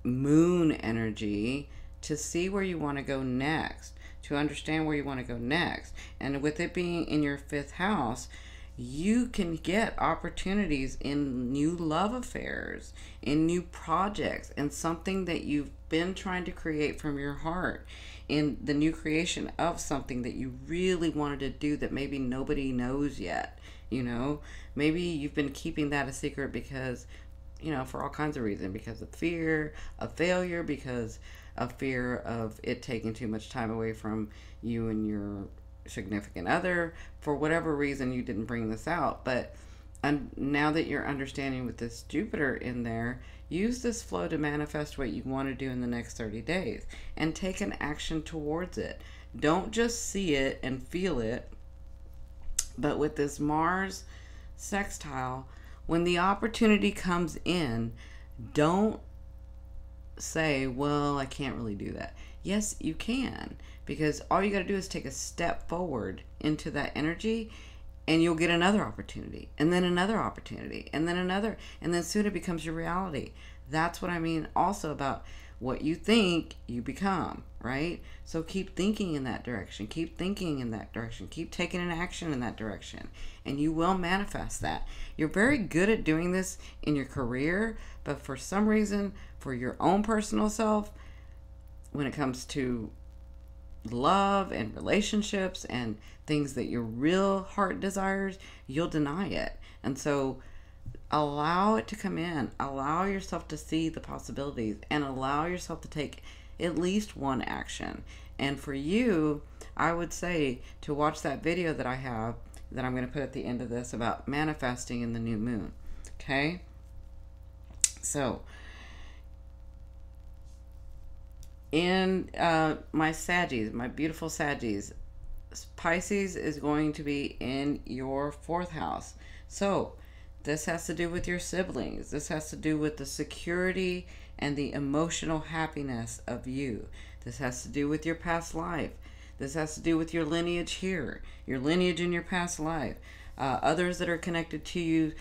Moon energy to see where you want to go next, to understand where you want to go next. And with it being in your 5th house, you can get opportunities in new love affairs, in new projects, and something that you've been trying to create from your heart, in the new creation of something that you really wanted to do that maybe nobody knows yet. Maybe you've been keeping that a secret because, for all kinds of reasons, because of fear of failure, because of fear of it taking too much time away from you and your significant other. For whatever reason, you didn't bring this out. But now that you're understanding with this Jupiter in there, use this flow to manifest what you want to do in the next 30 days and take an action towards it. Don't just see it and feel it, but with this Mars sextile, when the opportunity comes in, don't say, well, I can't really do that. Yes, you can, because all you got to do is take a step forward into that energy, and you'll get another opportunity, and then another opportunity, and then another, and then soon it becomes your reality. That's what I mean also about what you think, you become, right? So keep thinking in that direction, keep thinking in that direction, keep taking an action in that direction, and you will manifest that. You're very good at doing this in your career, but for some reason, for your own personal self, when it comes to love and relationships and things that your real heart desires, you'll deny it. And so allow it to come in, allow yourself to see the possibilities, and allow yourself to take at least one action. And for you, I would say to watch that video that I have, that I'm going to put at the end of this, about manifesting in the new moon. Okay? So in my Saggies, my beautiful Saggies, Pisces is going to be in your fourth house. So this has to do with your siblings. This has to do with the security and the emotional happiness of you. This has to do with your past life. This has to do with your lineage here, your lineage in your past life. Others that are connected to you,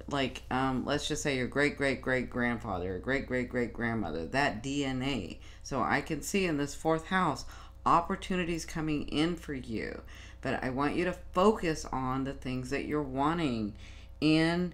like let's just say your great great great grandfather, or great great great grandmother, that DNA. So I can see in this fourth house opportunities coming in for you, but I want you to focus on the things that you're wanting in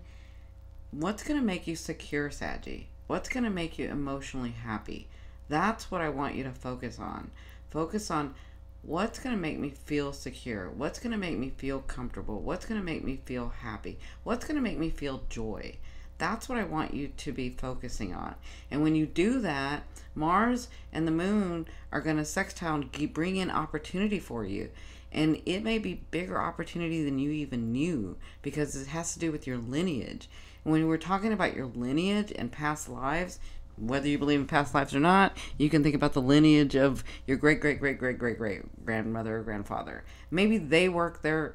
what's going to make you secure, Saggy. What's going to make you emotionally happy? That's what I want you to focus on. Focus on what's going to make me feel secure, what's going to make me feel comfortable, what's going to make me feel happy, what's going to make me feel joy. That's what I want you to be focusing on. And when you do that, Mars and the moon are going to sextile and bring in opportunity for you. And it may be bigger opportunity than you even knew, because it has to do with your lineage. And when we're talking about your lineage and past lives, whether you believe in past lives or not, you can think about the lineage of your great great great great great great grandmother or grandfather. Maybe they worked their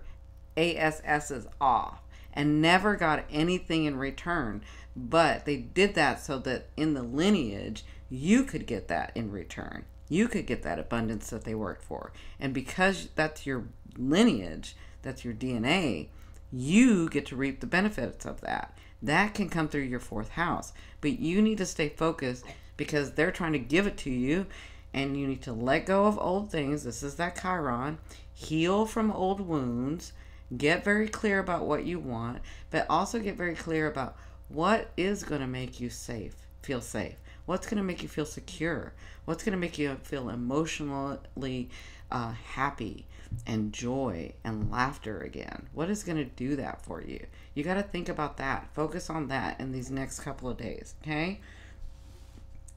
ASS's off and never got anything in return, but they did that so that in the lineage you could get that in return. You could get that abundance that they worked for. And because that's your lineage, that's your DNA, you get to reap the benefits of that. That can come through your fourth house. But you need to stay focused, because they're trying to give it to you, and you need to let go of old things. This is that Chiron. Heal from old wounds. Get very clear about what you want, but also get very clear about what is going to make you feel safe. What's going to make you feel secure? What's going to make you feel emotionally happy and joy and laughter again? What is going to do that for you? You got to think about that. Focus on that in these next couple of days, okay?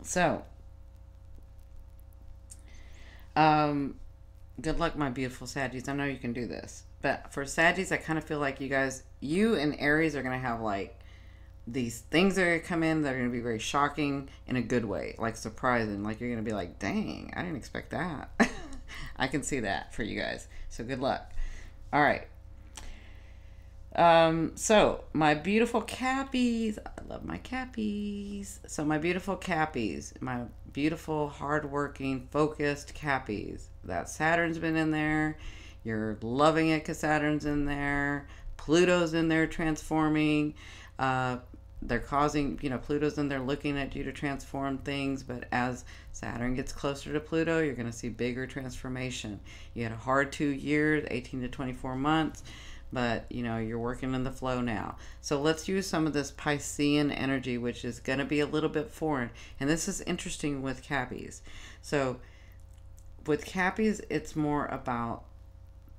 So, good luck, my beautiful Saggies. I know you can do this. But for Saggies, I kind of feel like you and Aries are going to have like these things that are going to come in that are going to be very shocking in a good way, like surprising. Like you're going to be like, dang, I didn't expect that. I can see that for you guys. So good luck. All right. So my beautiful Cappies, I love my Cappies. So my beautiful Cappies, my beautiful, hardworking, focused Cappies. That Saturn's been in there. You're loving it because Saturn's in there. Pluto's in there transforming. They're causing, Pluto's in there looking at you to transform things. But as Saturn gets closer to Pluto, you're going to see bigger transformation. You had a hard 2 years, 18 to 24 months. But, you're working in the flow now. So let's use some of this Piscean energy, which is going to be a little bit foreign. And this is interesting with Cappies. So with Cappies, it's more about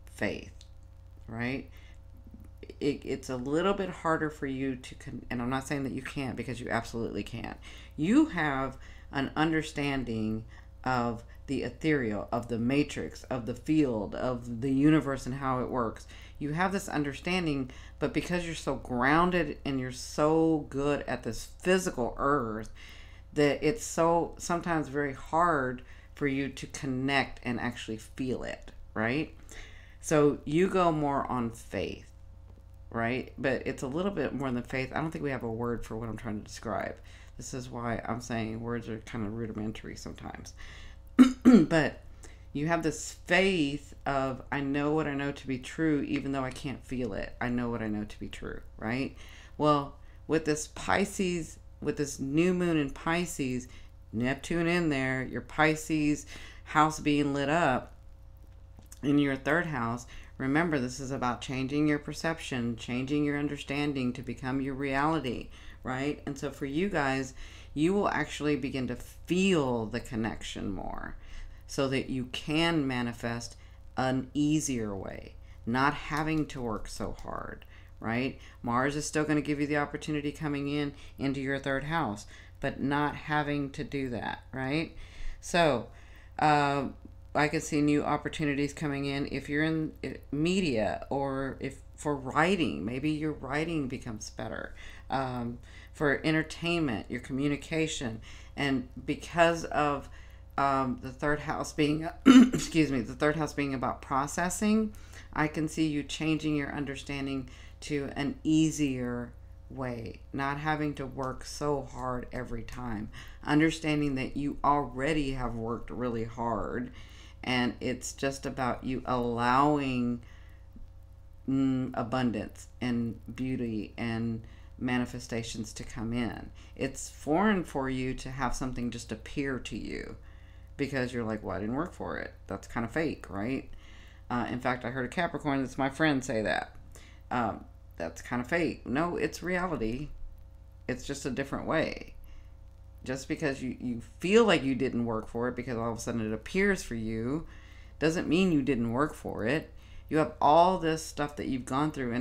faith, right? It's a little bit harder for you to, and I'm not saying that you can't, because you absolutely can. You have an understanding of the ethereal, of the matrix, of the field, of the universe and how it works. You have this understanding, but because you're so grounded and you're so good at this physical earth, that it's so sometimes very hard for you to connect and actually feel it, right? So you go more on faith, right? But it's a little bit more than faith. I don't think we have a word for what I'm trying to describe. This is why I'm saying words are kind of rudimentary sometimes. But you have this faith of, I know what I know to be true, even though I can't feel it. I know what I know to be true, right? Well, with this Pisces, with this new moon in Pisces, Neptune in there, your Pisces house being lit up in your third house, remember, this is about changing your perception, changing your understanding to become your reality, right? And so for you guys, you will actually begin to feel the connection more, so that you can manifest an easier way, not having to work so hard, right? Mars is still going to give you the opportunity coming into your third house, but not having to do that, right? So I can see new opportunities coming in if you're in media, or if for writing, maybe your writing becomes better. For entertainment, your communication, and because of the third house being, excuse me, the third house being about processing, I can see you changing your understanding to an easier way, not having to work so hard every time, understanding that you already have worked really hard, and it's just about you allowing abundance and beauty and manifestations to come in. It's foreign for you to have something just appear to you because you're like, well, I didn't work for it. That's kind of fake, right? In fact, I heard a Capricorn, that's my friend, say that. That's kind of fake. No, it's reality. It's just a different way. Just because you feel like you didn't work for it because all of a sudden it appears for you doesn't mean you didn't work for it. You have all this stuff that you've gone through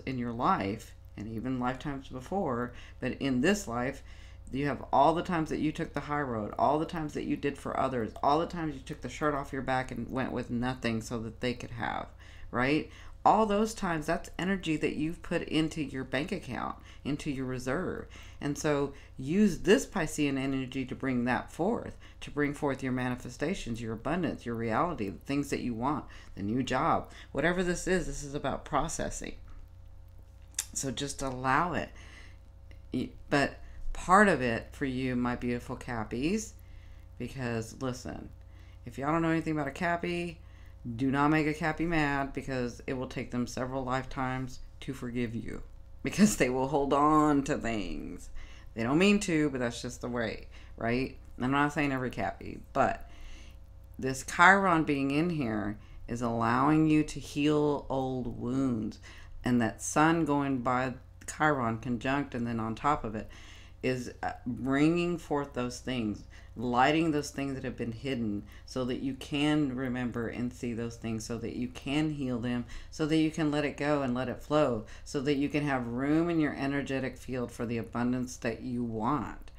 in your life and even lifetimes before, but in this life, you have all the times that you took the high road, all the times that you did for others, all the times you took the shirt off your back and went with nothing so that they could have, right? All those times, that's energy that you've put into your bank account, into your reserve. And so use this Piscean energy to bring that forth, to bring forth your manifestations, your abundance, your reality, the things that you want, the new job, whatever this is about processing. So just allow it. But part of it for you, my beautiful Cappies, because listen, if y'all don't know anything about a Cappy, do not make a Cappy mad, because it will take them several lifetimes to forgive you, because they will hold on to things. They don't mean to, but that's just the way, right? I'm not saying every Cappy, but this Chiron being in here is allowing you to heal old wounds. And that sun going by Chiron conjunct and then on top of it is bringing forth those things, lighting those things that have been hidden so that you can remember and see those things, so that you can heal them, so that you can let it go and let it flow, so that you can have room in your energetic field for the abundance that you want.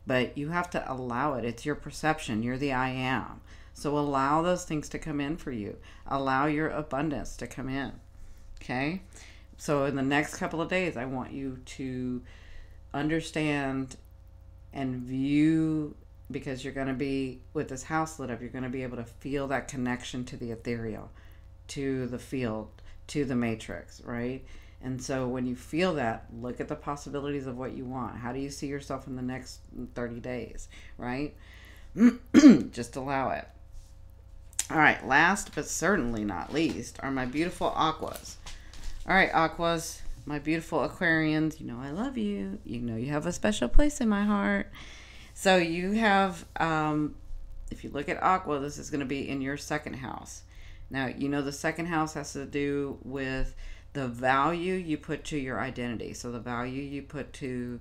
But you have to allow it. It's your perception. You're the I am. So allow those things to come in for you. Allow your abundance to come in. Okay? So in the next couple of days, I want you to understand and view, because you're going to be, with this house lit up, you're going to be able to feel that connection to the ethereal, to the field, to the matrix, right? And so when you feel that, look at the possibilities of what you want. How do you see yourself in the next 30 days, right? Just allow it. All right, last but certainly not least are my beautiful Aquas. All right, Aquas, my beautiful Aquarians, you know I love you. You know you have a special place in my heart. So you have, if you look at Aqua, this is going to be in your second house. Now, you know the second house has to do with the value you put to your identity. So the value you put to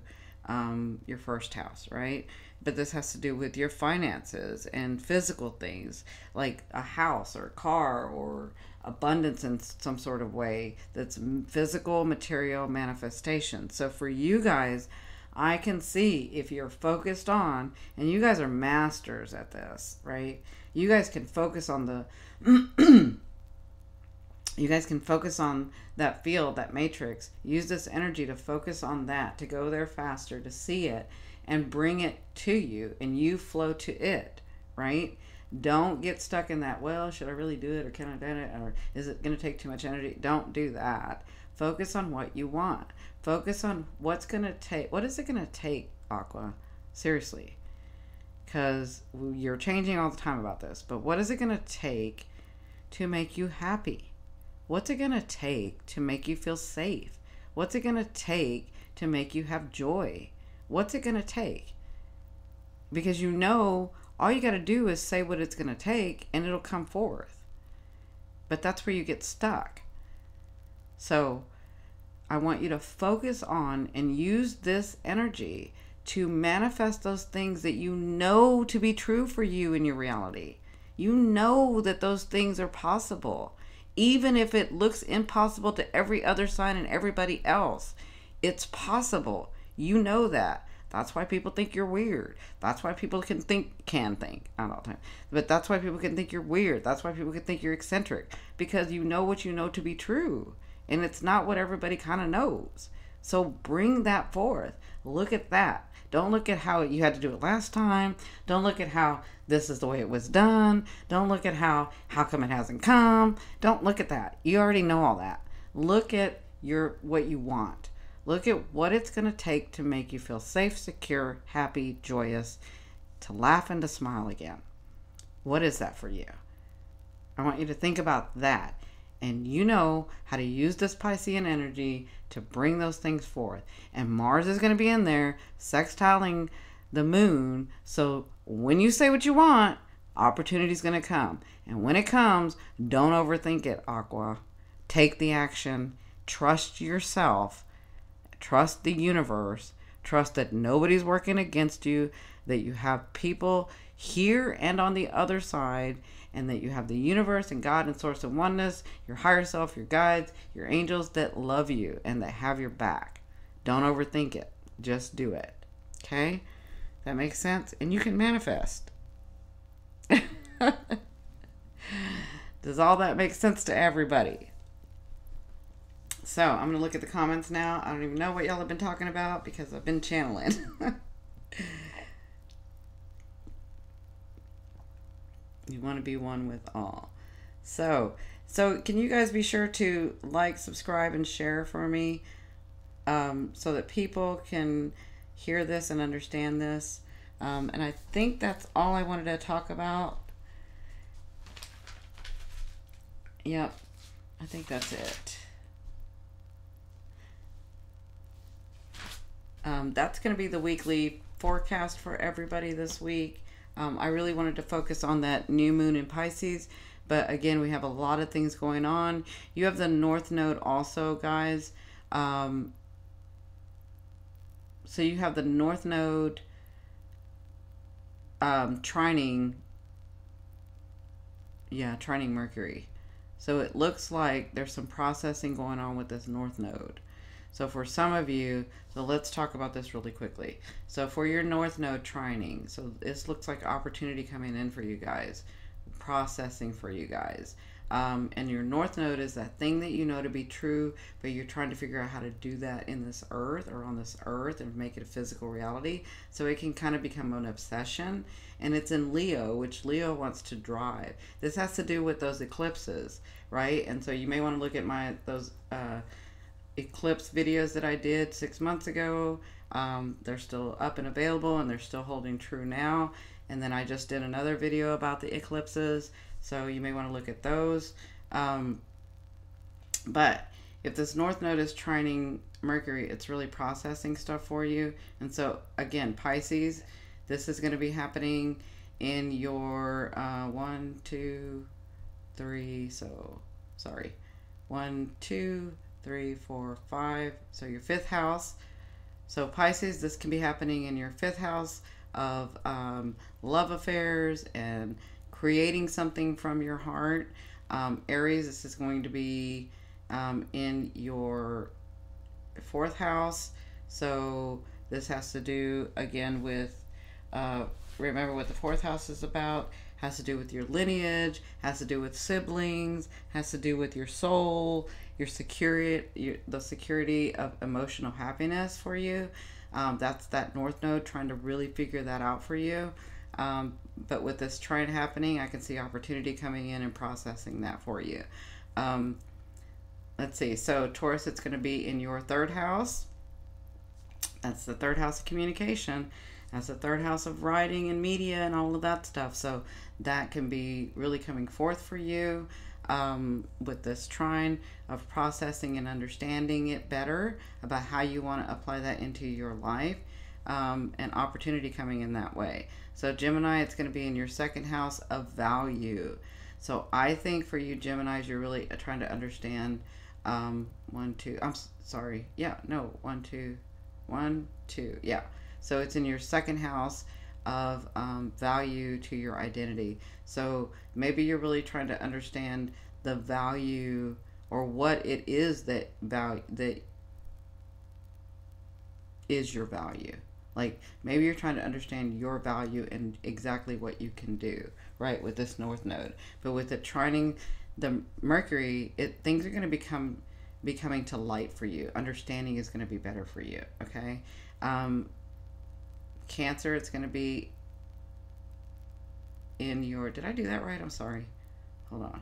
your first house, right? But this has to do with your finances and physical things like a house or a car or abundance in some sort of way that's physical, material manifestation. So for you guys, I can see if you're focused on, and you guys are masters at this, right? You guys can focus on the you guys can focus on that field, that matrix. Use this energy to focus on that, to go there faster, to see it and bring it to you, and you flow to it, right? Don't get stuck in that, well, should I really do it, or can I do it, or is it going to take too much energy? Don't do that. Focus on what you want. Focus on what's going to take. What is it going to take, Aqua? Seriously. Because you're changing all the time about this. But what is it going to take to make you happy? What's it going to take to make you feel safe? What's it going to take to make you have joy? What's it going to take? Because you know, all you got to do is say what it's going to take and it'll come forth. But that's where you get stuck. So I want you to focus on and use this energy to manifest those things that you know to be true for you in your reality. You know that those things are possible. Even if it looks impossible to every other sign and everybody else, it's possible. You know that. That's why people think you're weird. That's why people can think, not all the time, but that's why people can think you're weird. That's why people can think you're eccentric, because you know what you know to be true. And it's not what everybody kind of knows. So bring that forth. Look at that. Don't look at how you had to do it last time. Don't look at how this is the way it was done. Don't look at how come it hasn't come. Don't look at that. You already know all that. Look at what you want. Look at what it's going to take to make you feel safe, secure, happy, joyous, to laugh and to smile again. What is that for you? I want you to think about that. And you know how to use this Piscean energy to bring those things forth. And Mars is going to be in there sextiling the moon. So when you say what you want, opportunity is going to come. And when it comes, don't overthink it, Aqua. Take the action. Trust yourself. Trust the universe. Trust that nobody's working against you. That you have people here and on the other side. And that you have the universe and God and source of oneness, your higher self, your guides, your angels that love you and that have your back. Don't overthink it. Just do it. Okay? That makes sense? And you can manifest. Does all that make sense to everybody? So, I'm going to look at the comments now. I don't even know what y'all have been talking about because I've been channeling. You want to be one with all. So can you guys be sure to like, subscribe, and share for me so that people can hear this and understand this. And I think that's all I wanted to talk about. Yep, I think that's it. That's going to be the weekly forecast for everybody this week. I really wanted to focus on that new moon in Pisces, but again, we have a lot of things going on. You have the North Node also, guys. So you have the North Node trining Mercury. So it looks like there's some processing going on with this North Node. So for some of you, so let's talk about this really quickly. So for your North Node trining, so this looks like opportunity coming in for you guys, processing for you guys. And your North Node is that thing that you know to be true, but you're trying to figure out how to do that in this earth or on this earth and make it a physical reality. So it can kind of become an obsession. And it's in Leo, which Leo wants to drive. This has to do with those eclipses, right? And so you may want to look at those eclipse videos that I did 6 months ago. They're still up and available, and they're still holding true now. And then I just did another video about the eclipses, so you may want to look at those. But if this North Node is trining Mercury, it's really processing stuff for you. And so again, Pisces, this is going to be happening in your 1, 2, 3. So sorry, 1, 2, 3, 4, 5. So your 5th house. So Pisces, this can be happening in your 5th house of love affairs and creating something from your heart. Aries, this is going to be in your 4th house. So this has to do again with remember what the 4th house is about. Has to do with your lineage, has to do with siblings, has to do with your soul, your security, the security of emotional happiness for you. That's that North Node trying to really figure that out for you. But with this trine happening, I can see opportunity coming in and processing that for you. Let's see. So Taurus, it's going to be in your 3rd house. That's the 3rd house of communication. That's the 3rd house of writing and media and all of that stuff. So that can be really coming forth for you with this trine of processing and understanding it better about how you want to apply that into your life, and opportunity coming in that way. So Gemini, it's going to be in your 2nd house of value. So I think for you Geminis, you're really trying to understand 1, 2. I'm sorry. Yeah, no, 1, 2, 1, 2. Yeah. So it's in your 2nd house of value to your identity. So maybe you're really trying to understand the value or what it is that is your value. Like maybe you're trying to understand your value and exactly what you can do, right, with this North Node. But with it trining the Mercury, things are going to become be coming to light for you. Understanding is going to be better for you. Okay. Cancer, it's going to be in your, did I do that right? I'm sorry. Hold on.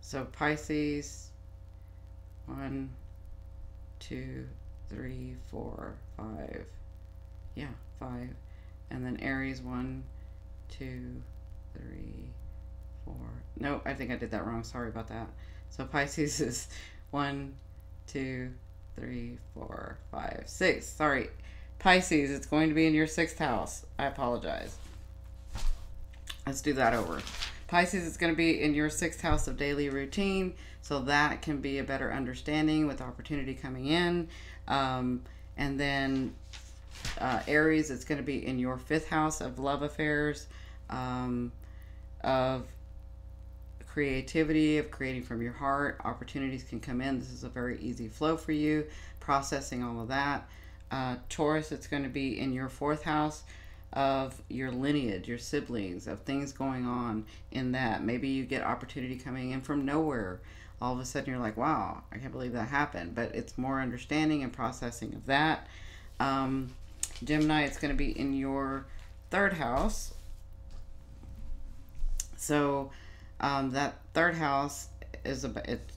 So Pisces, 1, 2, 3, 4, 5. Yeah, 5. And then Aries, 1, 2, 3, 4. No, I think I did that wrong. Sorry about that. So Pisces is 1, 2, 3, 4, 5, 6. Sorry. Pisces, it's going to be in your 6th house. I apologize. Let's do that over. Pisces is going to be in your 6th house of daily routine, so that can be a better understanding with opportunity coming in. And then Aries, it's going to be in your 5th house of love affairs, of creativity, of creating from your heart. Opportunities can come in. This is a very easy flow for you, processing all of that. Taurus, it's going to be in your 4th house of your lineage, your siblings, of things going on in that. Maybe you get opportunity coming in from nowhere. All of a sudden you're like, wow, I can't believe that happened. But it's more understanding and processing of that. Gemini, it's going to be in your 3rd house. So that 3rd house is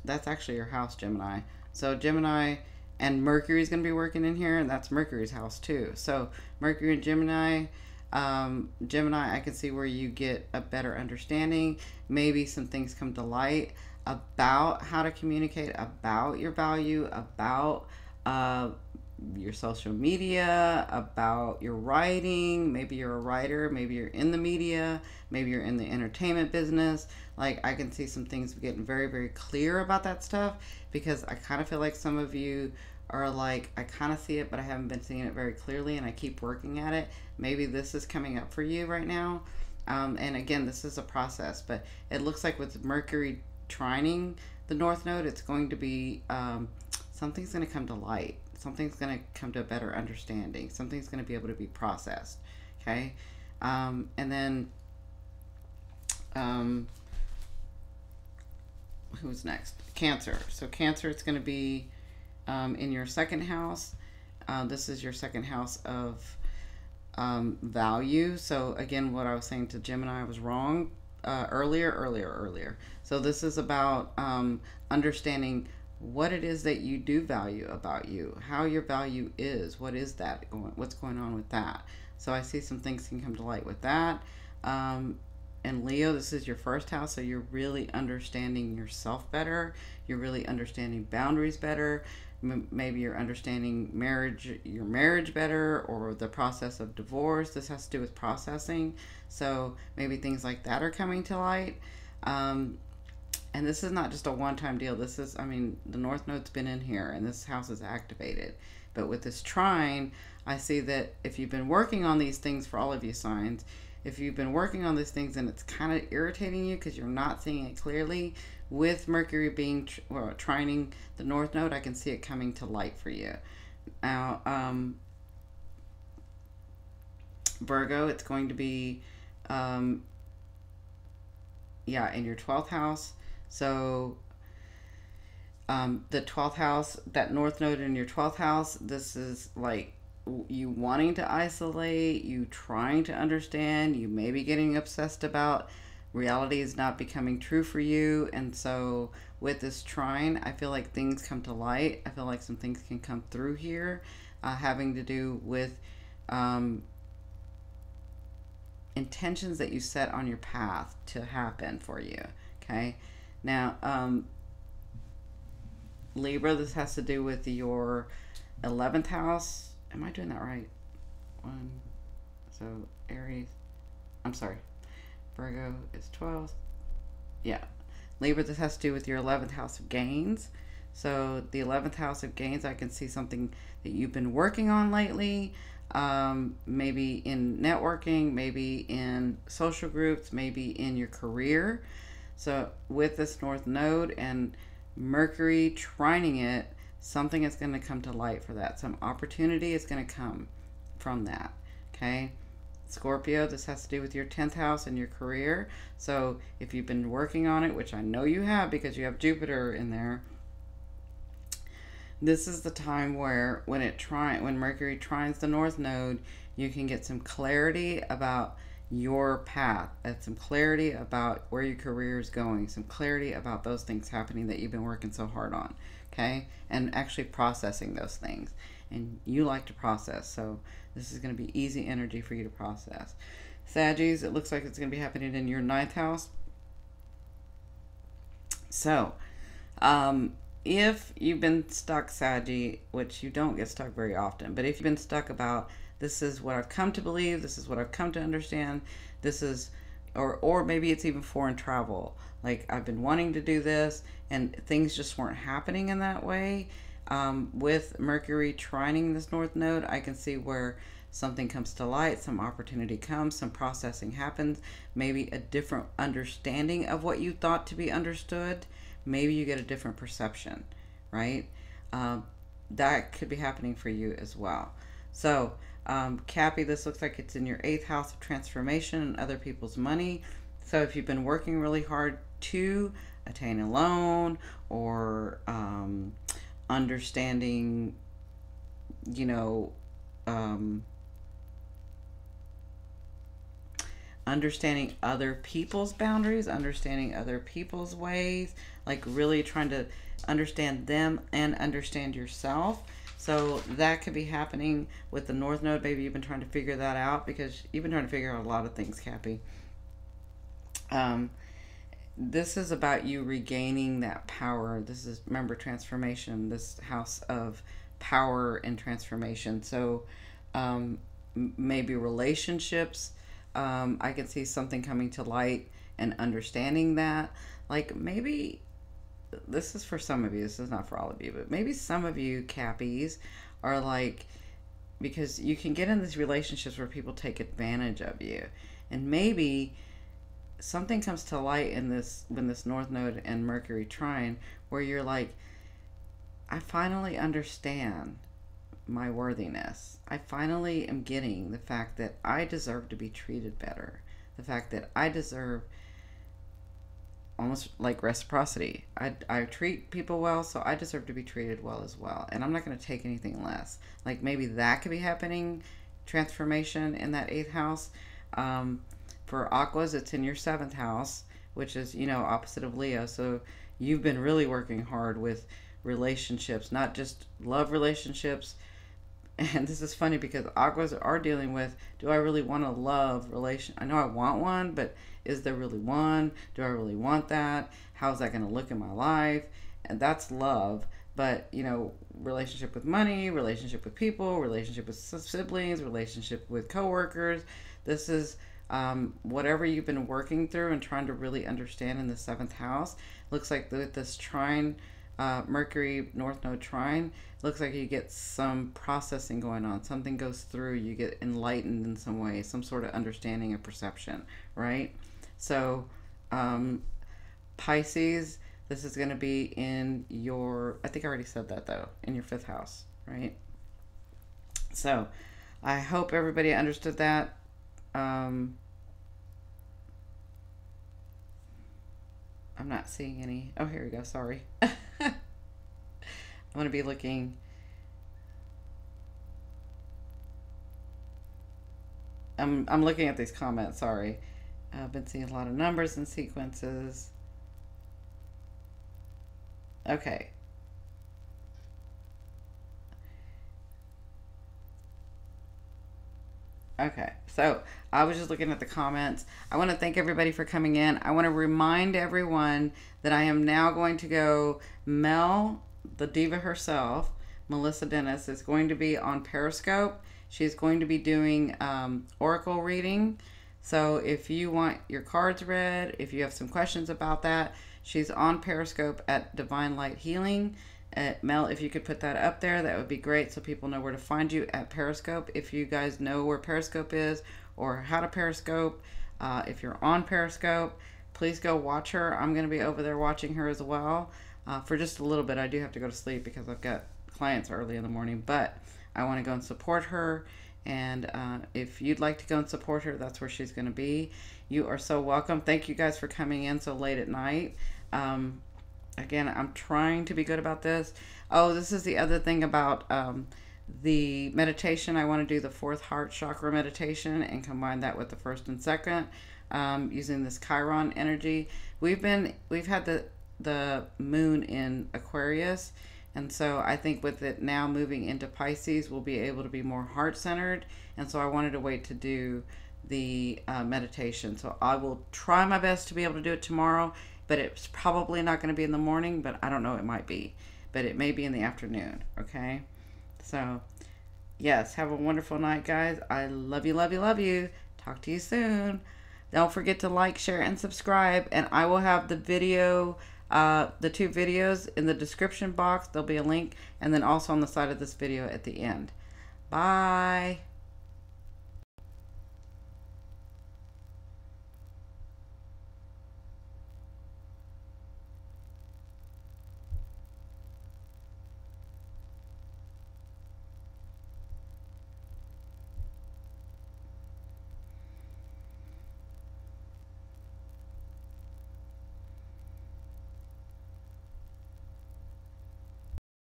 that's actually your house, Gemini. So Gemini and Mercury is going to be working in here, and that's Mercury's house too. So Mercury and Gemini, Gemini, I can see where you get a better understanding. Maybe some things come to light about how to communicate, about your value, about your social media, about your writing. Maybe you're a writer, maybe you're in the media, maybe you're in the entertainment business. Like, I can see some things getting very, very clear about that stuff, because I kind of feel like some of you are like, I kind of see it, but I haven't been seeing it very clearly, and I keep working at it. Maybe this is coming up for you right now. And again, this is a process, but it looks like with Mercury trining the North Node, it's going to be, something's going to come to light. Something's going to come to a better understanding. Something's going to be able to be processed. Okay. And then, who's next? Cancer. So Cancer, it's going to be in your 2nd house. This is your 2nd house of value. So again, what I was saying to Gemini, I was wrong earlier. So this is about understanding what it is that you do value about you, how your value is, what is that, what's going on with that. So I see some things can come to light with that. And Leo, this is your 1st house, so you're really understanding yourself better. You're really understanding boundaries better. Maybe you're understanding your marriage better, or the process of divorce. This has to do with processing. So maybe things like that are coming to light. And this is not just a one-time deal. This is, I mean, the North Node's been in here, and this house is activated. But with this trine, I see that if you've been working on these things, for all of you signs, if you've been working on these things and it's kind of irritating you because you're not seeing it clearly, with Mercury being trining the North Node, I can see it coming to light for you. Now, Virgo, it's going to be, in your 12th house. So the 12th house, that North Node in your 12th house, this is like you wanting to isolate, you trying to understand, you may be getting obsessed about reality is not becoming true for you. And so with this trine, I feel like things come to light. I feel like some things can come through here, having to do with intentions that you set on your path to happen for you. Okay. Now, Libra, this has to do with your 11th house. Am I doing that right? So Aries, I'm sorry, Virgo is 12th. Yeah. Libra, this has to do with your 11th house of gains. So the 11th house of gains, I can see something that you've been working on lately. Maybe in networking, maybe in social groups, maybe in your career. So with this North Node and Mercury trining it, something is going to come to light for that. Some opportunity is going to come from that. Okay. Scorpio, this has to do with your 10th house and your career. So if you've been working on it, which I know you have because you have Jupiter in there, This is the time where when Mercury trines the North Node, you can get some clarity about your path and some clarity about where your career is going, some clarity about those things happening that you've been working so hard on, okay? And actually processing those things. And you like to process, so this is going to be easy energy for you to process. Saggies, it looks like it's going to be happening in your 9th house. So, if you've been stuck, Saggy, which you don't get stuck very often, but if you've been stuck about, this is what I've come to believe, this is what I've come to understand, this is, or maybe it's even foreign travel. Like, I've been wanting to do this, and things just weren't happening in that way. With Mercury trining this North Node, I can see where something comes to light, some opportunity comes, some processing happens, maybe a different understanding of what you thought to be understood. Maybe you get a different perception, right? That could be happening for you as well. So, Cappy, this looks like it's in your 8th house of transformation and other people's money. So if you've been working really hard to attain a loan or understanding, you know, understanding other people's boundaries, understanding other people's ways, like really trying to understand them and understand yourself. So that could be happening with the North Node. Maybe you've been trying to figure that out because you've been trying to figure out a lot of things, Cappy. This is about you regaining that power. This is, remember, transformation, this house of power and transformation. So maybe relationships. I can see something coming to light and understanding that. Like maybe this is for some of you, this is not for all of you, but maybe some of you Cappies are like, because you can get in these relationships where people take advantage of you, and maybe something comes to light in this, when this North Node and Mercury trine, where you're like, I finally understand my worthiness. I finally am getting the fact that I deserve to be treated better, the fact that I deserve almost like reciprocity. I treat people well, so I deserve to be treated well as well, and I'm not going to take anything less. Like maybe that could be happening, transformation in that 8th house. For Aquas, it's in your 7th house, which is, you know, opposite of Leo. So you've been really working hard with relationships, not just love relationships. And this is funny because Aquas are dealing with, do I really want a love relation? I know I want one, but is there really one? Do I really want that? How's that going to look in my life? And that's love. But, you know, relationship with money, relationship with people, relationship with siblings, relationship with coworkers. This is whatever you've been working through and trying to really understand in the 7th house. Looks like with this trine, Mercury North Node trine, looks like you get some processing going on. Something goes through, you get enlightened in some way, some sort of understanding of perception, right? So Pisces, this is going to be in your, I think I already said that though, in your 5th house, right? So I hope everybody understood that. I'm not seeing any. Oh, here we go. Sorry. I'm going to be looking. I'm looking at these comments. Sorry. I've been seeing a lot of numbers and sequences. Okay. Okay, so I was just looking at the comments. I want to thank everybody for coming in. I want to remind everyone that I am now going to go, Mel, the diva herself, Melissa Dennis, is going to be on Periscope. She's going to be doing oracle reading. So if you want your cards read, if you have some questions about that, she's on Periscope at Divine Light Healing. Mel, if you could put that up there, that would be great so people know where to find you at Periscope. If you guys know where Periscope is or how to Periscope, if you're on Periscope, please go watch her. I'm going to be over there watching her as well for just a little bit. I do have to go to sleep because I've got clients early in the morning, but I want to go and support her. And if you'd like to go and support her, that's where she's going to be. You are so welcome. Thank you guys for coming in so late at night. Again, I'm trying to be good about this. Oh, this is the other thing about the meditation. I want to do the fourth heart chakra meditation and combine that with the first and second, using this Chiron energy. We've had the moon in Aquarius, and so I think with it now moving into Pisces, we'll be able to be more heart centered. And so I wanted to wait to do the meditation. So I will try my best to be able to do it tomorrow, but it's probably not going to be in the morning, but I don't know, it might be. But it may be in the afternoon, okay? So, yes, have a wonderful night, guys. I love you, love you, love you. Talk to you soon. Don't forget to like, share, and subscribe. And I will have the video, the 2 videos in the description box. There'll be a link. And then also on the side of this video at the end. Bye.